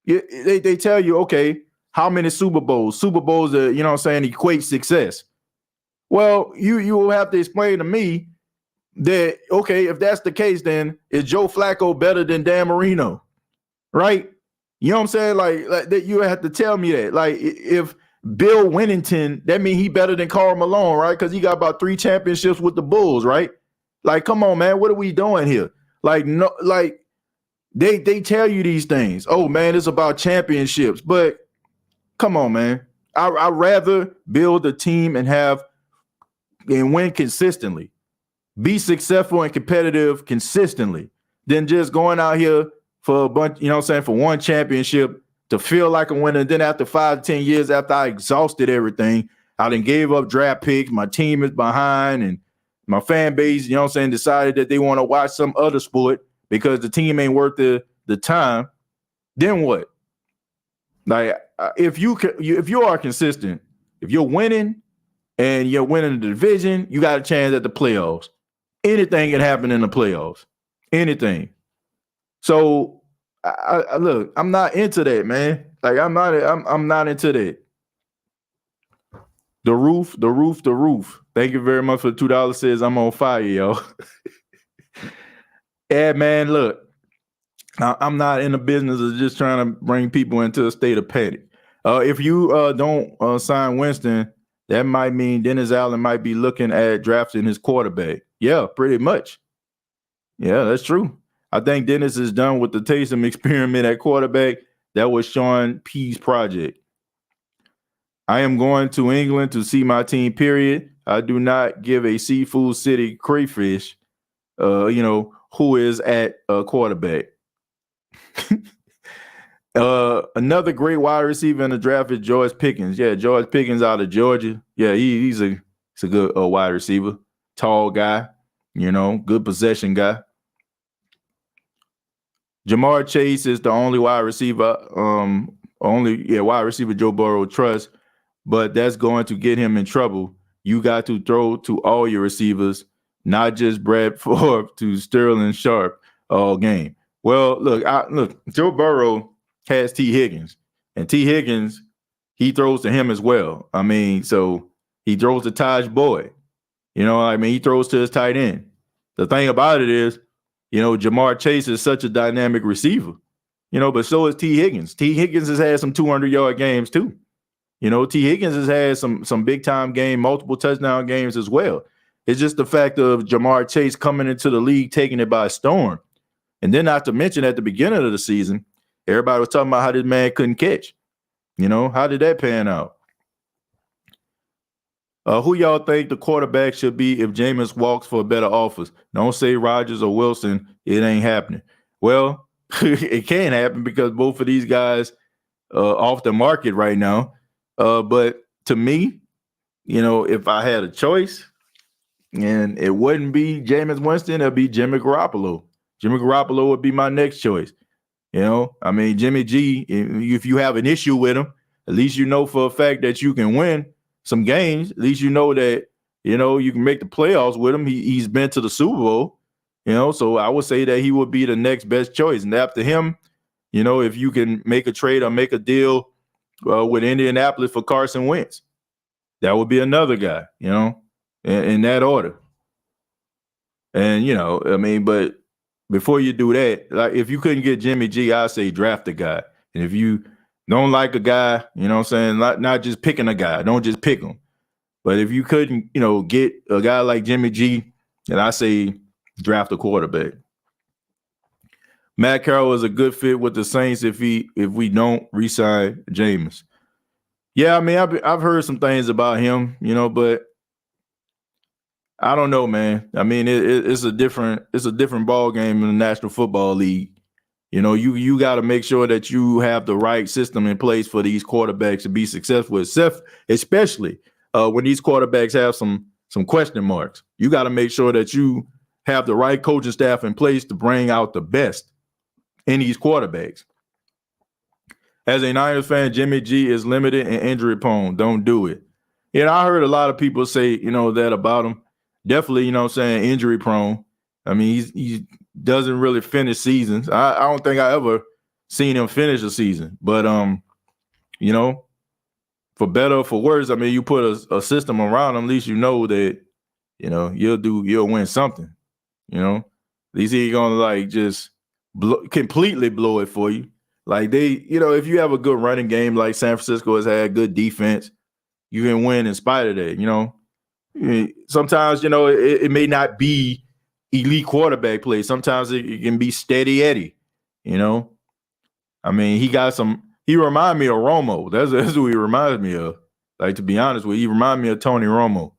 they tell you, okay, how many Super Bowls? Super Bowls, you know what I'm saying, equate success. Well, you will have to explain to me that, okay, if that's the case, then is Joe Flacco better than Dan Marino? Right? You know what I'm saying? Like that, you have to tell me that. Like, if Bill Winnington, that means he better than Karl Malone, right? Because he got about 3 championships with the Bulls, right? Like, come on, man, what are we doing here? Like, no, like they tell you these things. Oh man, it's about championships, but come on, man. I'd rather build a team and win consistently, be successful and competitive consistently, than just going out here for a bunch, you know what I'm saying, for one championship to feel like a winner. And then after 5 to 10 years, after I exhausted everything, I then gave up draft picks, my team is behind, and my fan base, you know what I'm saying, decided that they want to watch some other sport because the team ain't worth the time. Then what? Like, if you are consistent, if you're winning and you're winning the division, you got a chance at the playoffs. Anything can happen in the playoffs. Anything. So I look, I'm not into that, man. Like, I'm not into that. The roof. Thank you very much for the $2. Says I'm on fire, yo. Yeah, man, look. I'm not in the business of just trying to bring people into a state of panic. If you don't sign Winston, that might mean Dennis Allen might be looking at drafting his quarterback. Yeah, pretty much. Yeah, that's true. I think Dennis is done with the Taysom experiment at quarterback. That was Sean P's project. I am going to England to see my team, period. I do not give a seafood city crayfish, who is at quarterback. Another great wide receiver in the draft is George Pickens. Yeah, George Pickens out of Georgia. Yeah, he's a good wide receiver. Tall guy, good possession guy. Jamar Chase is the only wide receiver, wide receiver Joe Burrow trusts, but that's going to get him in trouble. You got to throw to all your receivers, not just Brad Favre to Sterling Sharp all game. Well, look, Joe Burrow has T. Higgins, and T. Higgins, he throws to him as well. I mean, so he throws to Taj Boyd. He throws to his tight end. The thing about it is, Jamar Chase is such a dynamic receiver, but so is T. Higgins. T. Higgins has had some 200-yard games too. You know, T. Higgins has had some big time game, multiple touchdown games as well. It's just the fact of Jamar Chase coming into the league, taking it by storm. And then not to mention at the beginning of the season, everybody was talking about how this man couldn't catch. You know, how did that pan out? Who y'all think the quarterback should be if Jameis walks for better offers? Don't say Rodgers or Wilson. It ain't happening. Well, it can happen because both of these guys off the market right now. But to me, you know, if I had a choice and it wouldn't be Jameis Winston, it'd be Jimmy Garoppolo. Jimmy Garoppolo would be my next choice. You know, I mean, Jimmy G, if you have an issue with him, at least you know for a fact that you can win some games. At least you know that, you know, you can make the playoffs with him. He's been to the Super Bowl, you know, so I would say that he would be the next best choice. And after him, you know, if you can make a trade or make a deal with Indianapolis for Carson Wentz, that would be another guy, you know, in that order. And, you know, I mean, but before you do that, like if you couldn't get Jimmy G, I'd say draft a guy. And if you don't like a guy, you know what I'm saying, not just picking a guy, don't just pick him. But if you couldn't, you know, get a guy like Jimmy G, then I say draft a quarterback. Matt Carroll is a good fit with the Saints if we don't re-sign Jameis. Yeah, I mean, I've heard some things about him, you know, but I don't know, man. I mean, it's a different ball game in the National Football League. You know, you got to make sure that you have the right system in place for these quarterbacks to be successful, especially when these quarterbacks have some question marks. You got to make sure that you have the right coaching staff in place to bring out the best in these quarterbacks. As a Niners fan, Jimmy G is limited and injury prone. Don't do it. You know, I heard a lot of people say, you know, that about him. Definitely, you know what I'm saying, injury prone. I mean, he doesn't really finish seasons. I don't think I ever seen him finish a season. But, you know, for better or for worse, I mean, you put a system around him, at least you know that, you know, you'll win something, you know. At least he ain't going to, like, just completely blow it for you. Like, you know, if you have a good running game like San Francisco has had, good defense, you can win in spite of that, you know. Sometimes, you know, it may not be elite quarterback play. Sometimes it can be steady Eddie, you know. I mean, he reminds me of Romo. That's who he reminds me of. Like, to be honest with you, he reminds me of Tony Romo.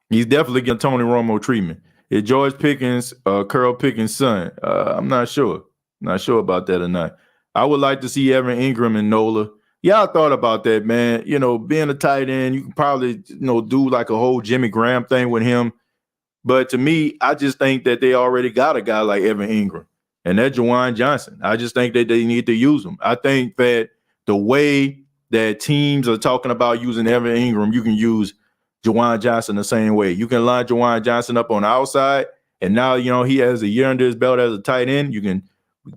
He's definitely getting Tony Romo treatment. Is George Pickens, Carl Pickens' son? I'm not sure. Not sure about that or not. I would like to see Evan Ingram and Nola. Yeah, I thought about that, man. You know, being a tight end, you can probably, you know, do like a whole Jimmy Graham thing with him. But to me, I just think that they already got a guy like Evan Ingram, and that's Juwan Johnson. I just think that they need to use him. I think that the way that teams are talking about using Evan Ingram, you can use Juwan Johnson the same way. You can line Juwan Johnson up on the outside, and now, you know, he has a year under his belt as a tight end. You can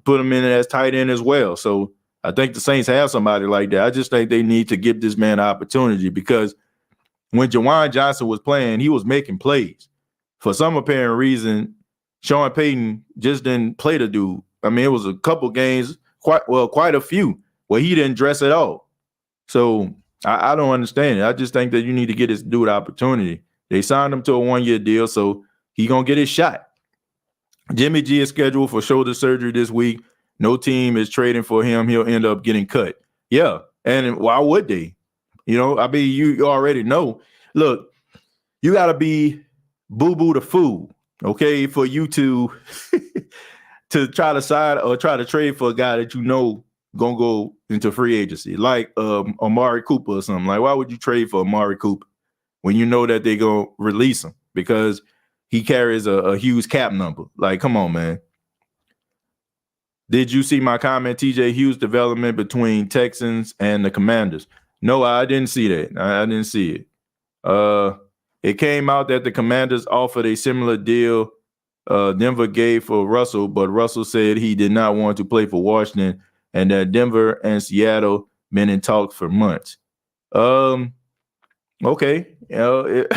put him in as tight end as well. So I think the Saints have somebody like that. I just think they need to give this man an opportunity, because when Juwan Johnson was playing, he was making plays. For some apparent reason, Sean Payton just didn't play the dude. I mean, it was a couple games, quite a few, where he didn't dress at all. So I don't understand it. I just think that you need to get this dude opportunity. They signed him to a 1-year deal, so he going to get his shot. Jimmy G is scheduled for shoulder surgery this week. No team is trading for him. He'll end up getting cut. Yeah, and why would they? You know, I mean, you already know. Look, you got to be boo-boo the fool, okay, for you to try to sign or try to trade for a guy that you know going to go into free agency, like Amari Cooper or something. Like, why would you trade for Amari Cooper when you know that they're going to release him because he carries a huge cap number? Like, come on, man. Did you see my comment, TJ Hughes development between Texans and the Commanders? No, I didn't see that. I didn't see it. It came out that the Commanders offered a similar deal Denver gave for Russell, but Russell said he did not want to play for Washington, and that Denver and Seattle been in talks for months. Okay. You know,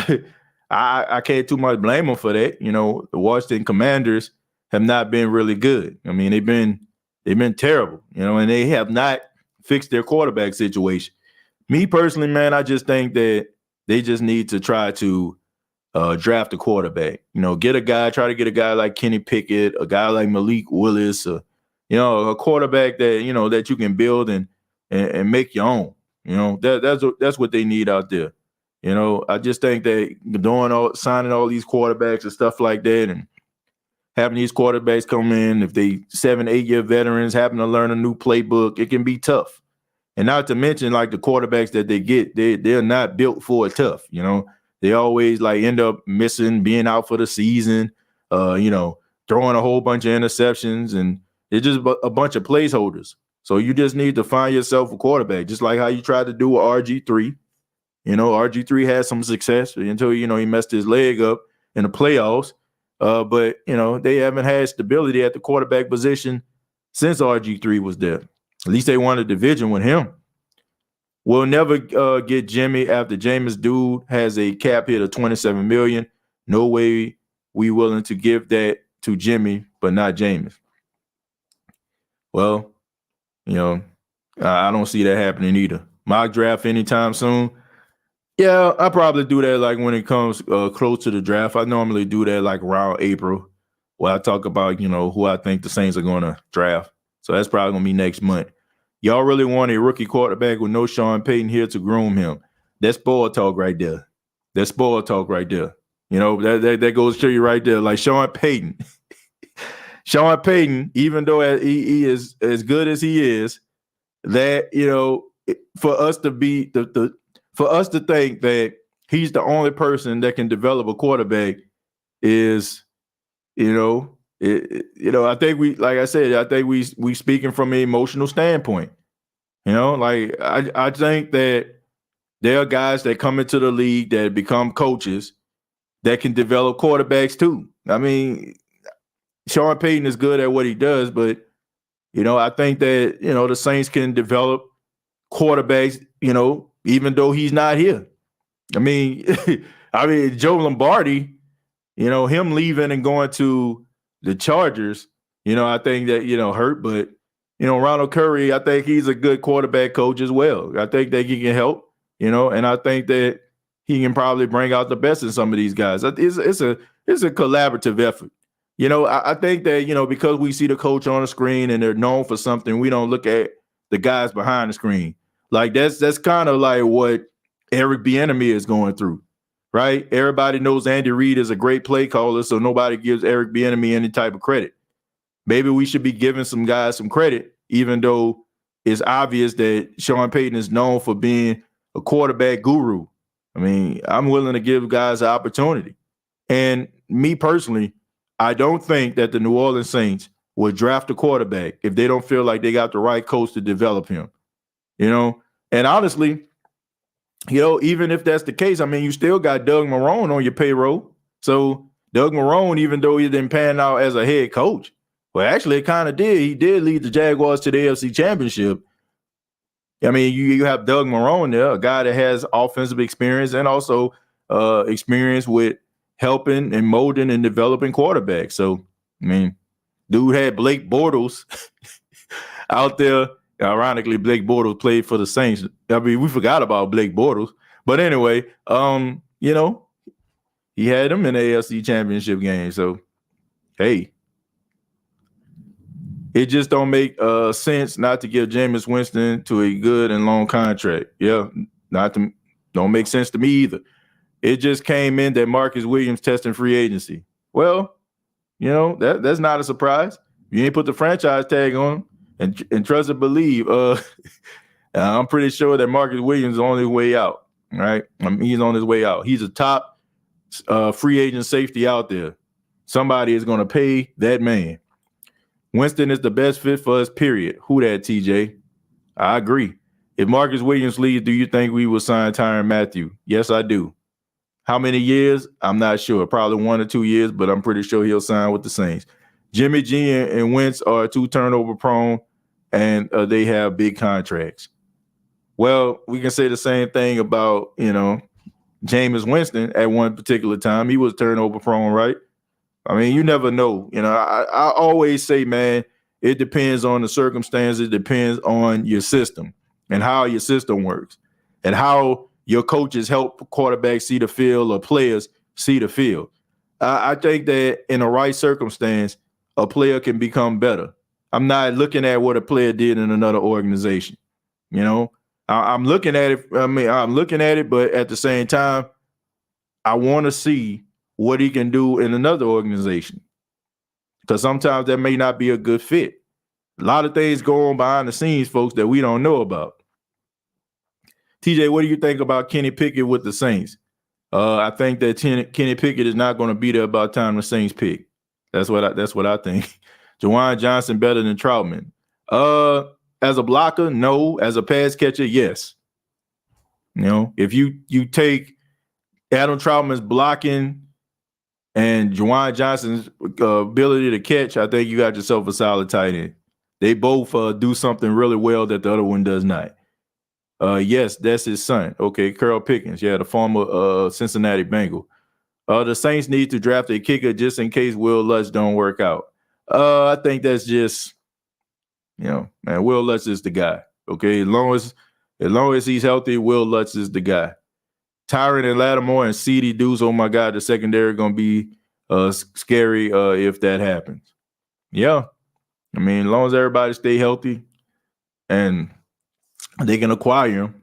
I can't too much blame them for that. You know, the Washington Commanders have not been really good. I mean, they've been terrible, you know, and they have not fixed their quarterback situation. Me personally, man, I just think that they just need to try to draft a quarterback. Try to get a guy like Kenny Pickett, a guy like Malik Willis, a quarterback that that you can build and make your own. That's what they need out there. I just think that signing all these quarterbacks and stuff like that, and having these quarterbacks come in, if they 7-8 year veterans, having to learn a new playbook, it can be tough. And not to mention, like, the quarterbacks that they get, they're not built for it tough. They always like end up missing, being out for the season, throwing a whole bunch of interceptions, and they're just a bunch of placeholders. So you just need to find yourself a quarterback, just like how you tried to do with RG3. RG3 had some success until, he messed his leg up in the playoffs. But they haven't had stability at the quarterback position since RG3 was there. At least they won a division with him. We'll never get Jimmy after Jameis dude has a cap hit of $27 million. No way we willing to give that to Jimmy, but not Jameis. Well, I don't see that happening either. Mock draft anytime soon. Yeah, I probably do that like when it comes close to the draft. I normally do that like around April, where I talk about, who I think the Saints are going to draft. So that's probably going to be next month. Y'all really want a rookie quarterback with no Sean Payton here to groom him. That's spoiled talk right there. That's spoiled talk right there. That goes to show you right there. Like Sean Payton. Sean Payton, even though he is as good as he is, that, for us to be for us to think that he's the only person that can develop a quarterback is, I think we speaking from an emotional standpoint. I think that there are guys that come into the league that become coaches that can develop quarterbacks too. I mean, Sean Payton is good at what he does, but I think that the Saints can develop quarterbacks, even though he's not here. I mean, Joe Lombardi, him leaving and going to the Chargers, I think that, hurt. But, Ronald Curry, I think he's a good quarterback coach as well. I think that he can help, and I think that he can probably bring out the best in some of these guys. It's a collaborative effort. I think that, because we see the coach on the screen and they're known for something, we don't look at the guys behind the screen. Like that's kind of like what Eric Bieniemy is going through, right? Everybody knows Andy Reid is a great play caller, so nobody gives Eric Bieniemy any type of credit. Maybe we should be giving some guys some credit, even though it's obvious that Sean Payton is known for being a quarterback guru. I mean, I'm willing to give guys an opportunity. And me personally, I don't think that the New Orleans Saints will draft a quarterback if they don't feel like they got the right coach to develop him. And honestly, even if that's the case, I mean, you still got Doug Marrone on your payroll. So Doug Marrone, even though he didn't pan out as a head coach, well, actually, it kind of did. He did lead the Jaguars to the AFC Championship. I mean, you have Doug Marrone there, a guy that has offensive experience and also experience with helping and molding and developing quarterbacks. So, I mean, dude had Blake Bortles out there. Ironically, Blake Bortles played for the Saints. I mean, we forgot about Blake Bortles. But anyway, he had him in the AFC Championship game. So, hey, it just don't make sense not to give Jameis Winston to a good and long contract. Yeah, don't make sense to me either. It just came in that Marcus Williams testing free agency. Well, that's not a surprise. You ain't put the franchise tag on him. And trust and believe, I'm pretty sure that Marcus Williams is on his way out, right? He's on his way out. He's a top free agent safety out there. Somebody is going to pay that man. Winston is the best fit for us, period. Who that, TJ? I agree. If Marcus Williams leaves, do you think we will sign Tyrann Mathieu? Yes, I do. How many years? I'm not sure. Probably 1 or 2 years, but I'm pretty sure he'll sign with the Saints. Jimmy G and Wentz are too turnover prone, and they have big contracts. Well, we can say the same thing about, Jameis Winston at one particular time. He was turnover prone, right? I mean, you never know. I always say, man, it depends on the circumstances. It depends on your system and how your system works. and how your coaches help quarterbacks see the field or players see the field. I think that in the right circumstance, a player can become better. I'm not looking at what a player did in another organization. I'm looking at it. I'm looking at it, but at the same time, I want to see what he can do in another organization, because sometimes that may not be a good fit. A lot of things go on behind the scenes, folks, that we don't know about. TJ, what do you think about Kenny Pickett with the Saints? I think that Kenny Pickett is not going to be there by the time the Saints pick. That's what I think. Juwan Johnson better than Troutman. As a blocker, no. As a pass catcher, yes. If you take Adam Troutman's blocking and Juwan Johnson's ability to catch, I think you got yourself a solid tight end. They both do something really well that the other one does not. Yes, that's his son. Okay, Carl Pickens. Yeah, the former Cincinnati Bengal. The Saints need to draft a kicker just in case Will Lutz don't work out. I think that's just, man, Will Lutz is the guy. Okay, as long as he's healthy, Will Lutz is the guy. Tyron and Lattimore and CD Deuce, oh my God, the secondary are going to be scary if that happens. Yeah, as long as everybody stay healthy and they can acquire him.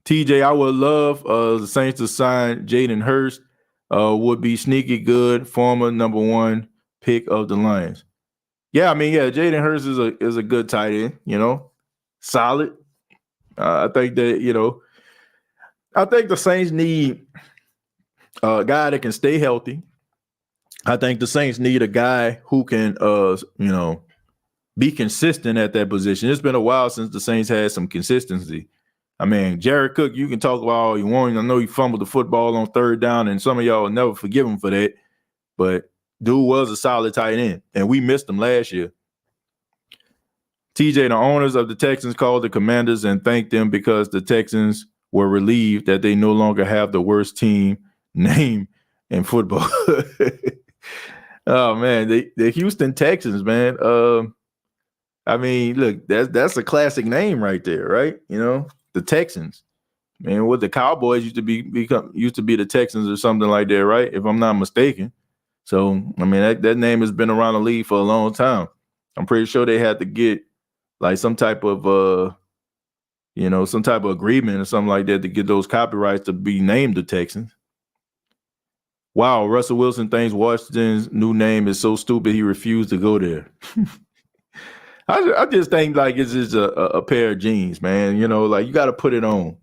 TJ, I would love the Saints to sign Jaden Hurst. Would be sneaky good, former number 1 pick of the Lions. Yeah, Jaden Hurst is a good tight end, solid. I think that, I think the Saints need a guy that can stay healthy. I think the Saints need a guy who can, be consistent at that position. It's been a while since the Saints had some consistency. Jared Cook, you can talk about all you want. I know he fumbled the football on 3rd down, and some of y'all will never forgive him for that. But dude was a solid tight end, and we missed him last year. TJ, the owners of the Texans called the Commanders and thanked them because the Texans were relieved that they no longer have the worst team name in football. Oh, man, the Houston Texans, man. Look, that's a classic name right there, right? The Texans. Man, what the Cowboys used to be the Texans or something like that, right? If I'm not mistaken. So, that name has been around the league for a long time. I'm pretty sure they had to get like some type of agreement or something like that to get those copyrights to be named the Texans. Wow, Russell Wilson thinks Washington's new name is so stupid he refused to go there. I just think like it's just a pair of jeans, man. You got to put it on,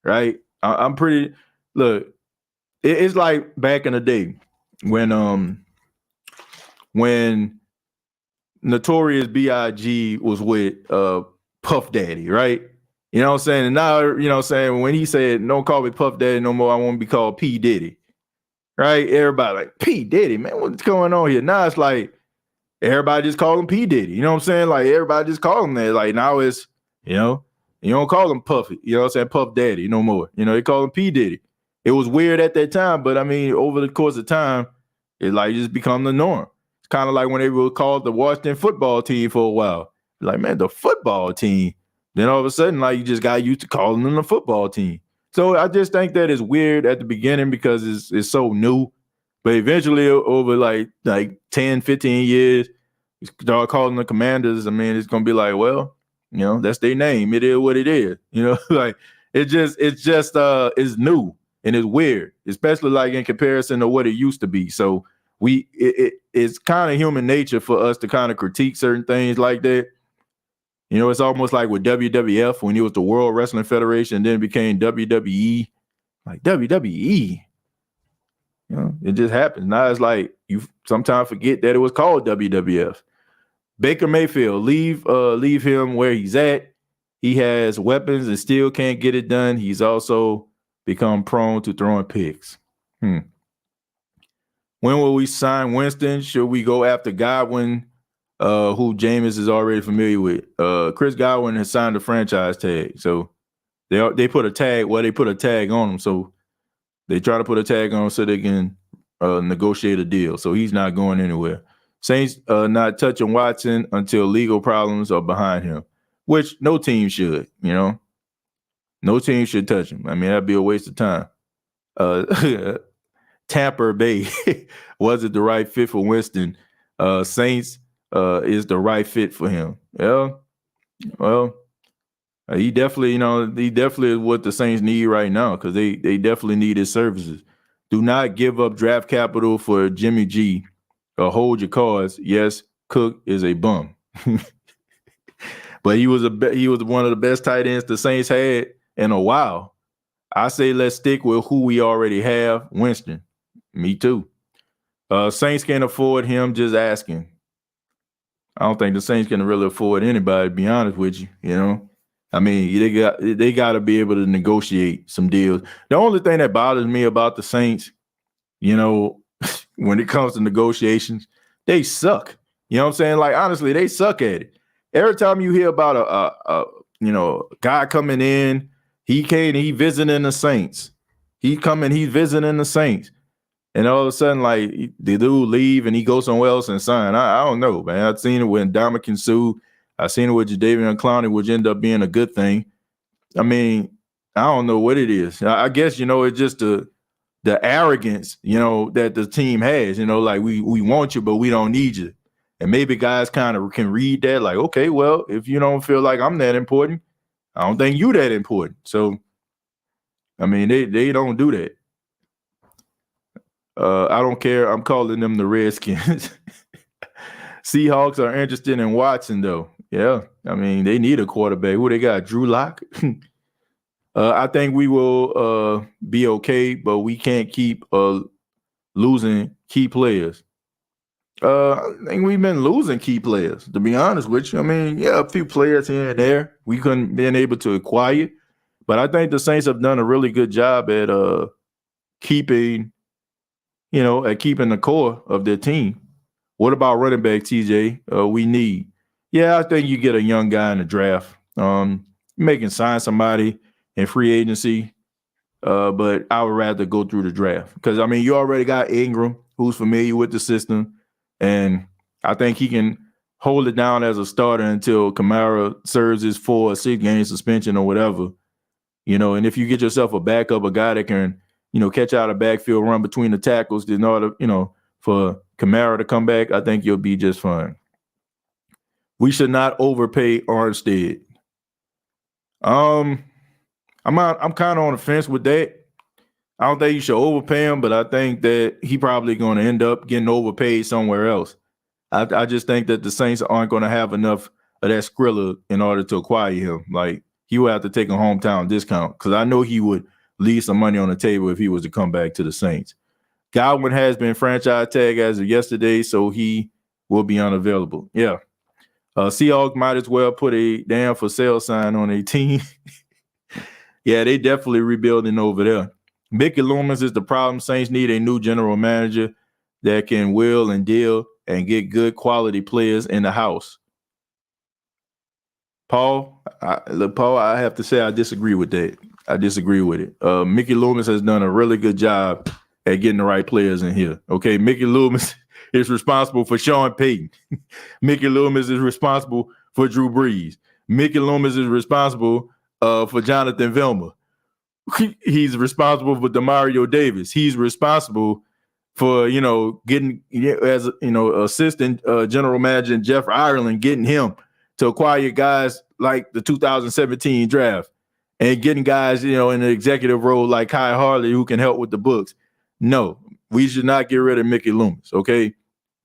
right? I'm pretty. Look, it's like back in the day when Notorious B.I.G. was with Puff Daddy, right? You know what I'm saying? And now, when he said, "Don't call me Puff Daddy no more, I want to be called P. Diddy," right? Everybody like, P. Diddy, man, what's going on here? Now it's like everybody just call him P. Diddy. You know what I'm saying? Like everybody just call him that. Like now it's, you don't call him Puffy. You know what I'm saying? Puff Daddy no more. They call him P. Diddy. It was weird at that time, but over the course of time, it like just become the norm. It's kind of like when they were called the Washington football team for a while. Like, man, the football team. Then all of a sudden, like you just got used to calling them the football team. So I just think that is weird at the beginning because it's so new. But eventually, over like 10, 15 years, you start calling the Commanders. It's gonna be like, well, that's their name. It is what it is. Like it's new and it's weird, especially like in comparison to what it used to be. So it's kind of human nature for us to kind of critique certain things like that. It's almost like with WWF when it was the World Wrestling Federation and then it became WWE. Like WWE. It just happens. Now it's like you sometimes forget that it was called WWF. Baker Mayfield, leave him where he's at. He has weapons and still can't get it done. He's also become prone to throwing picks. When will we sign Winston? Should we go after Godwin, who Jameis is already familiar with? Chris Godwin has signed a franchise tag. So they put a tag. Well, they put a tag on him. So they try to put a tag on him so they can negotiate a deal. So he's not going anywhere. Saints not touching Watson until legal problems are behind him, which no team should, No team should touch him. I mean, that'd be a waste of time. Tampa Bay wasn't the right fit for Winston. Saints is the right fit for him. Yeah, well, he definitely is what the Saints need right now because they definitely need his services. Do not give up draft capital for Jimmy G. Hold your cards. Yes, Cook is a bum, but he was one of the best tight ends the Saints had in a while. I say let's stick with who we already have, Winston. Me too. Saints can't afford him. Just asking. I don't think the Saints can really afford anybody. To be honest with you, I mean, they got to be able to negotiate some deals. The only thing that bothers me about the Saints, when it comes to negotiations, they suck. You know what I'm saying? Like, honestly, they suck at it. Every time you hear about a guy coming in, he visiting the Saints. He's visiting the Saints. And all of a sudden, like, the dude leave and he goes somewhere else and sign. I don't know, man. I've seen it with Ndamukong Suh. I've seen it with Jadeveon Clowney, which ended up being a good thing. I mean, I don't know what it is. I guess, it's just the arrogance, that the team has. Like, we want you, but we don't need you. And maybe guys kind of can read that, like, okay, well, if you don't feel like I'm that important, I don't think you that important. So, I mean, they don't do that. I don't care. I'm calling them the Redskins. Seahawks are interested in Watson, though. Yeah, I mean, they need a quarterback. Who they got? Drew Lock? I think we will be okay, but we can't keep losing key players. I think we've been losing key players, to be honest with you. I mean, yeah, a few players here and there we couldn't been able to acquire, but I think the Saints have done a really good job at keeping the core of their team. What about running back, TJ? We need. Yeah, I think you get a young guy in the draft. You can sign somebody in free agency, but I would rather go through the draft because, I mean, you already got Ingram, who's familiar with the system, and I think he can hold it down as a starter until Kamara serves his 4 or 6 game suspension or whatever. And if you get yourself a backup, a guy that can, catch out a backfield, run between the tackles in order, for Kamara to come back, I think you'll be just fine. We should not overpay Armstead. I'm kind of on the fence with that. I don't think you should overpay him, but I think that he probably going to end up getting overpaid somewhere else. I just think that the Saints aren't going to have enough of that Skrilla in order to acquire him. Like, he would have to take a hometown discount because I know he would leave some money on the table if he was to come back to the Saints. Godwin has been franchise tag as of yesterday, so he will be unavailable. Yeah. Seahawks might as well put a damn for sale sign on a team. Yeah, they definitely rebuilding over there. Mickey Loomis is the problem. Saints need a new general manager that can will and deal and get good quality players in the house. Paul, I have to say I disagree with that. I disagree with it. Mickey Loomis has done a really good job at getting the right players in here. Okay, Mickey Loomis is responsible for Sean Payton. Mickey Loomis is responsible for Drew Brees. Mickey Loomis is responsible for Jonathan Vilma. He's responsible for Demario Davis. He's responsible for, getting, as, assistant general manager Jeff Ireland, getting him to acquire guys like the 2017 draft and getting guys, in an executive role like Kai Harley who can help with the books. No, we should not get rid of Mickey Loomis, okay?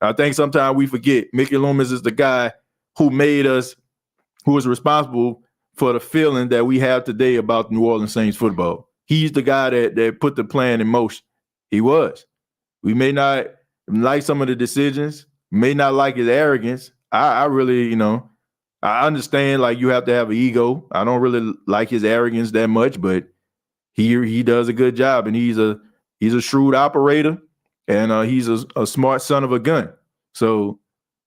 I think sometimes we forget Mickey Loomis is the guy who made us, who is responsible for the feeling that we have today about New Orleans Saints football. He's the guy that put the plan in motion. He was. We may not like some of the decisions, may not like his arrogance. I really, I understand, like, you have to have an ego. I don't really like his arrogance that much, but he does a good job, and he's a shrewd operator, and he's a smart son of a gun. So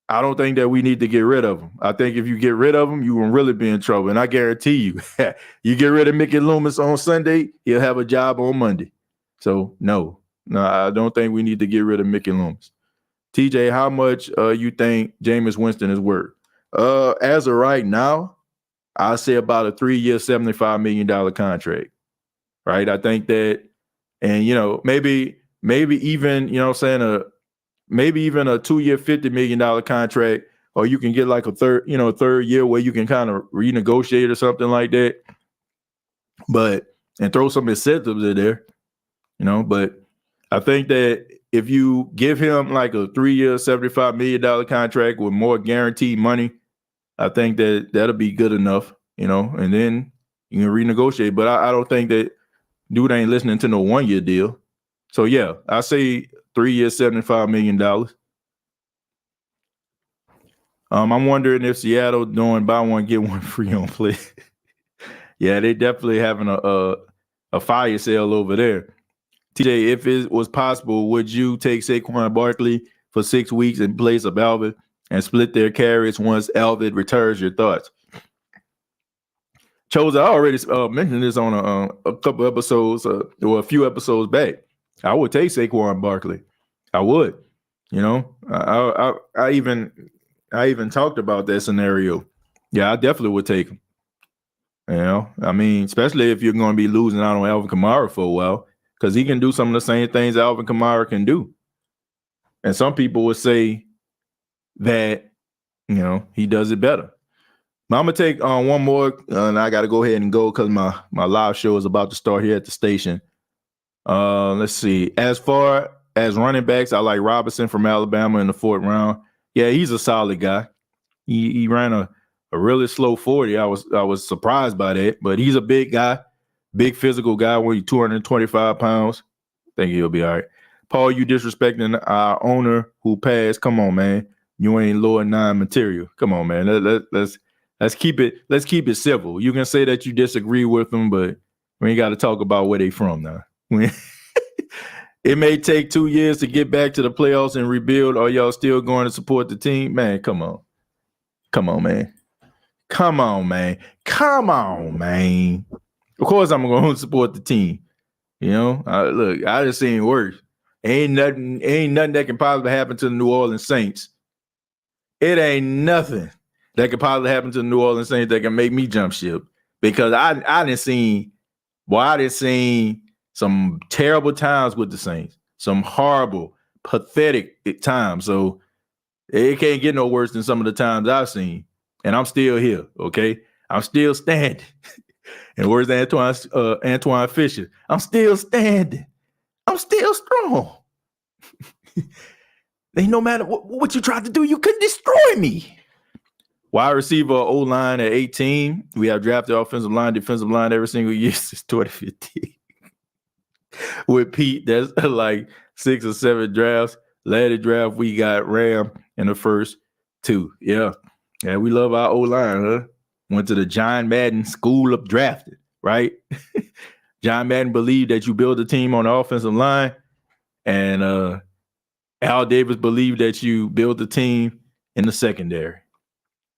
I don't think that we need to get rid of him. I think if you get rid of him, you will really be in trouble. And I guarantee you, you get rid of Mickey Loomis on Sunday, he'll have a job on Monday. So no, I don't think we need to get rid of Mickey Loomis. TJ, how much you think Jameis Winston is worth? As of right now, I say about a 3-year, $75 million contract, right? I think that, and maybe even maybe even a 2-year, $50 million contract, or you can get like a third year where you can kind of renegotiate or something like that. And throw some incentives in there, But I think that if you give him like a 3-year, $75 million contract with more guaranteed money, I think that that'll be good enough, and then you can renegotiate. But I don't think that dude ain't listening to no 1-year deal. So yeah, I say 3 years, $75 million. I'm wondering if Seattle doing buy one get one free on play. Yeah, they definitely having a fire sale over there. TJ, if it was possible, would you take Saquon Barkley for 6 weeks in place of Alvin and split their carries once Alvin returns? Your thoughts? Chose, I already mentioned this on a couple episodes or a few episodes back. I would take Saquon Barkley. I would. I even talked about that scenario. Yeah, I definitely would take him. I mean, especially if you're going to be losing out on Alvin Kamara for a while, because he can do some of the same things Alvin Kamara can do. And some people would say that, he does it better. But I'm going to take one more, and I got to go ahead and go because my live show is about to start here at the station. Let's see. As far as running backs, I like Robinson from Alabama in the 4th round. Yeah, he's a solid guy. He ran a really slow 40. I was surprised by that, but he's a big guy, big physical guy, weighing 225 pounds. I think he'll be all right. Paul, you disrespecting our owner who passed. Come on, man. You ain't lower 9 material. Come on, man. Let's keep it civil. You can say that you disagree with them, but we ain't got to talk about where they from now. It may take 2 years to get back to the playoffs and rebuild. Are y'all still going to support the team? Man, come on. Come on, man. Come on, man. Come on, man. Of course I'm going to support the team. Look, I just seen worse. Ain't nothing that can possibly happen to the New Orleans Saints. It ain't nothing that could possibly happen to the New Orleans Saints that can make me jump ship. Because I didn't see some terrible times with the Saints. Some horrible, pathetic times. So it can't get no worse than some of the times I've seen. And I'm still here, okay? I'm still standing. And where's Antoine Fisher? I'm still standing. I'm still strong. Ain't no matter what you tried to do, you couldn't destroy me. Wide receiver, O-line at 18. We have drafted offensive line, defensive line every single year since 2015. With Pete, that's like 6 or 7 drafts. Later draft, we got Ram in the first 2. Yeah, we love our O-line, huh? Went to the John Madden School of Drafting, right? John Madden believed that you build a team on the offensive line, and Al Davis believed that you build the team in the secondary.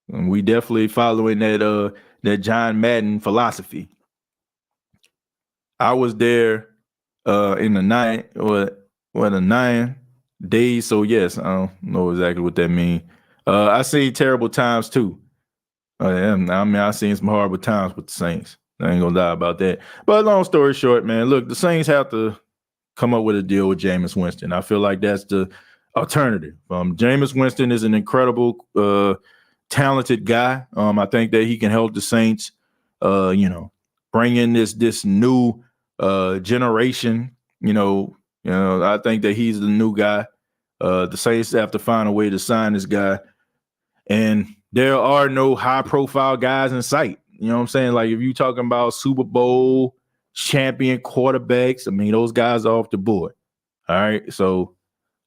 And we definitely following that John Madden philosophy. I was there in the 9 days. So yes, I don't know exactly what that means. I seen terrible times too. I seen some horrible times with the Saints. I ain't gonna lie about that. But long story short, man, look, the Saints have to come up with a deal with Jameis Winston. I feel like that's the alternative. Jameis Winston is an incredible, talented guy. I think that he can help the Saints, bring in this new generation. I think that he's the new guy. The Saints have to find a way to sign this guy. And there are no high-profile guys in sight. You know what I'm saying? Like, if you're talking about Super Bowl champion quarterbacks, I mean, those guys are off the board. All right? So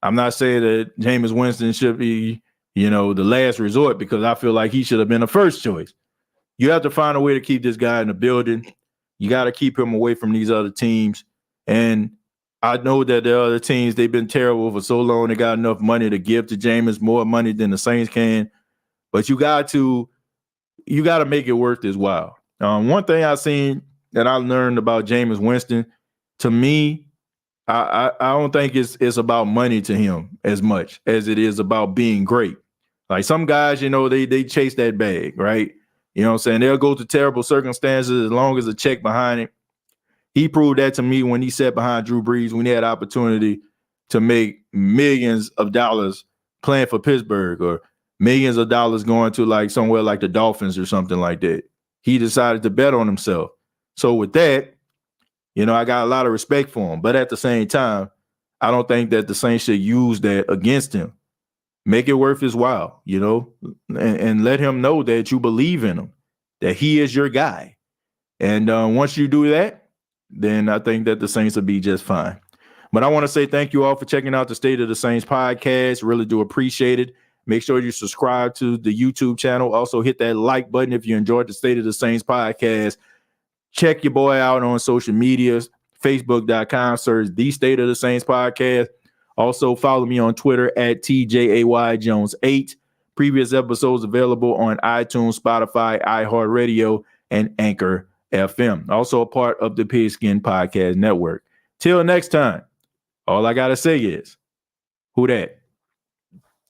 I'm not saying that Jameis Winston should be, the last resort, because I feel like he should have been the first choice. You have to find a way to keep this guy in the building. You got to keep him away from these other teams. And I know that the other teams, they've been terrible for so long. They got enough money to give to Jameis, more money than the Saints can. But you got to make it worth his while. One thing I've seen that I learned about Jameis Winston, to me, I don't think it's about money to him as much as it is about being great. Like some guys, they chase that bag, right? You know what I'm saying? They'll go to terrible circumstances as long as a check behind it. He proved that to me when he sat behind Drew Brees when he had opportunity to make millions of dollars playing for Pittsburgh or millions of dollars going to like somewhere like the Dolphins or something like that. He decided to bet on himself. So with that, you know, I got a lot of respect for him. But at the same time, I don't think that the Saints should use that against him. Make it worth his while, you know, and let him know that you believe in him, that he is your guy. And once you do that, then I think that the Saints will be just fine. But I want to say thank you all for checking out the State of the Saints podcast. Really do appreciate it. Make sure you subscribe to the YouTube channel. Also hit that like button if you enjoyed the State of the Saints podcast. Check your boy out on social medias, facebook.com, search the State of the Saints podcast. Also follow me on Twitter at TJAYJones8. Previous episodes available on iTunes, Spotify, iHeartRadio, and Anchor FM. Also a part of the Pigskin Podcast Network. Till next time, all I got to say is, who dat?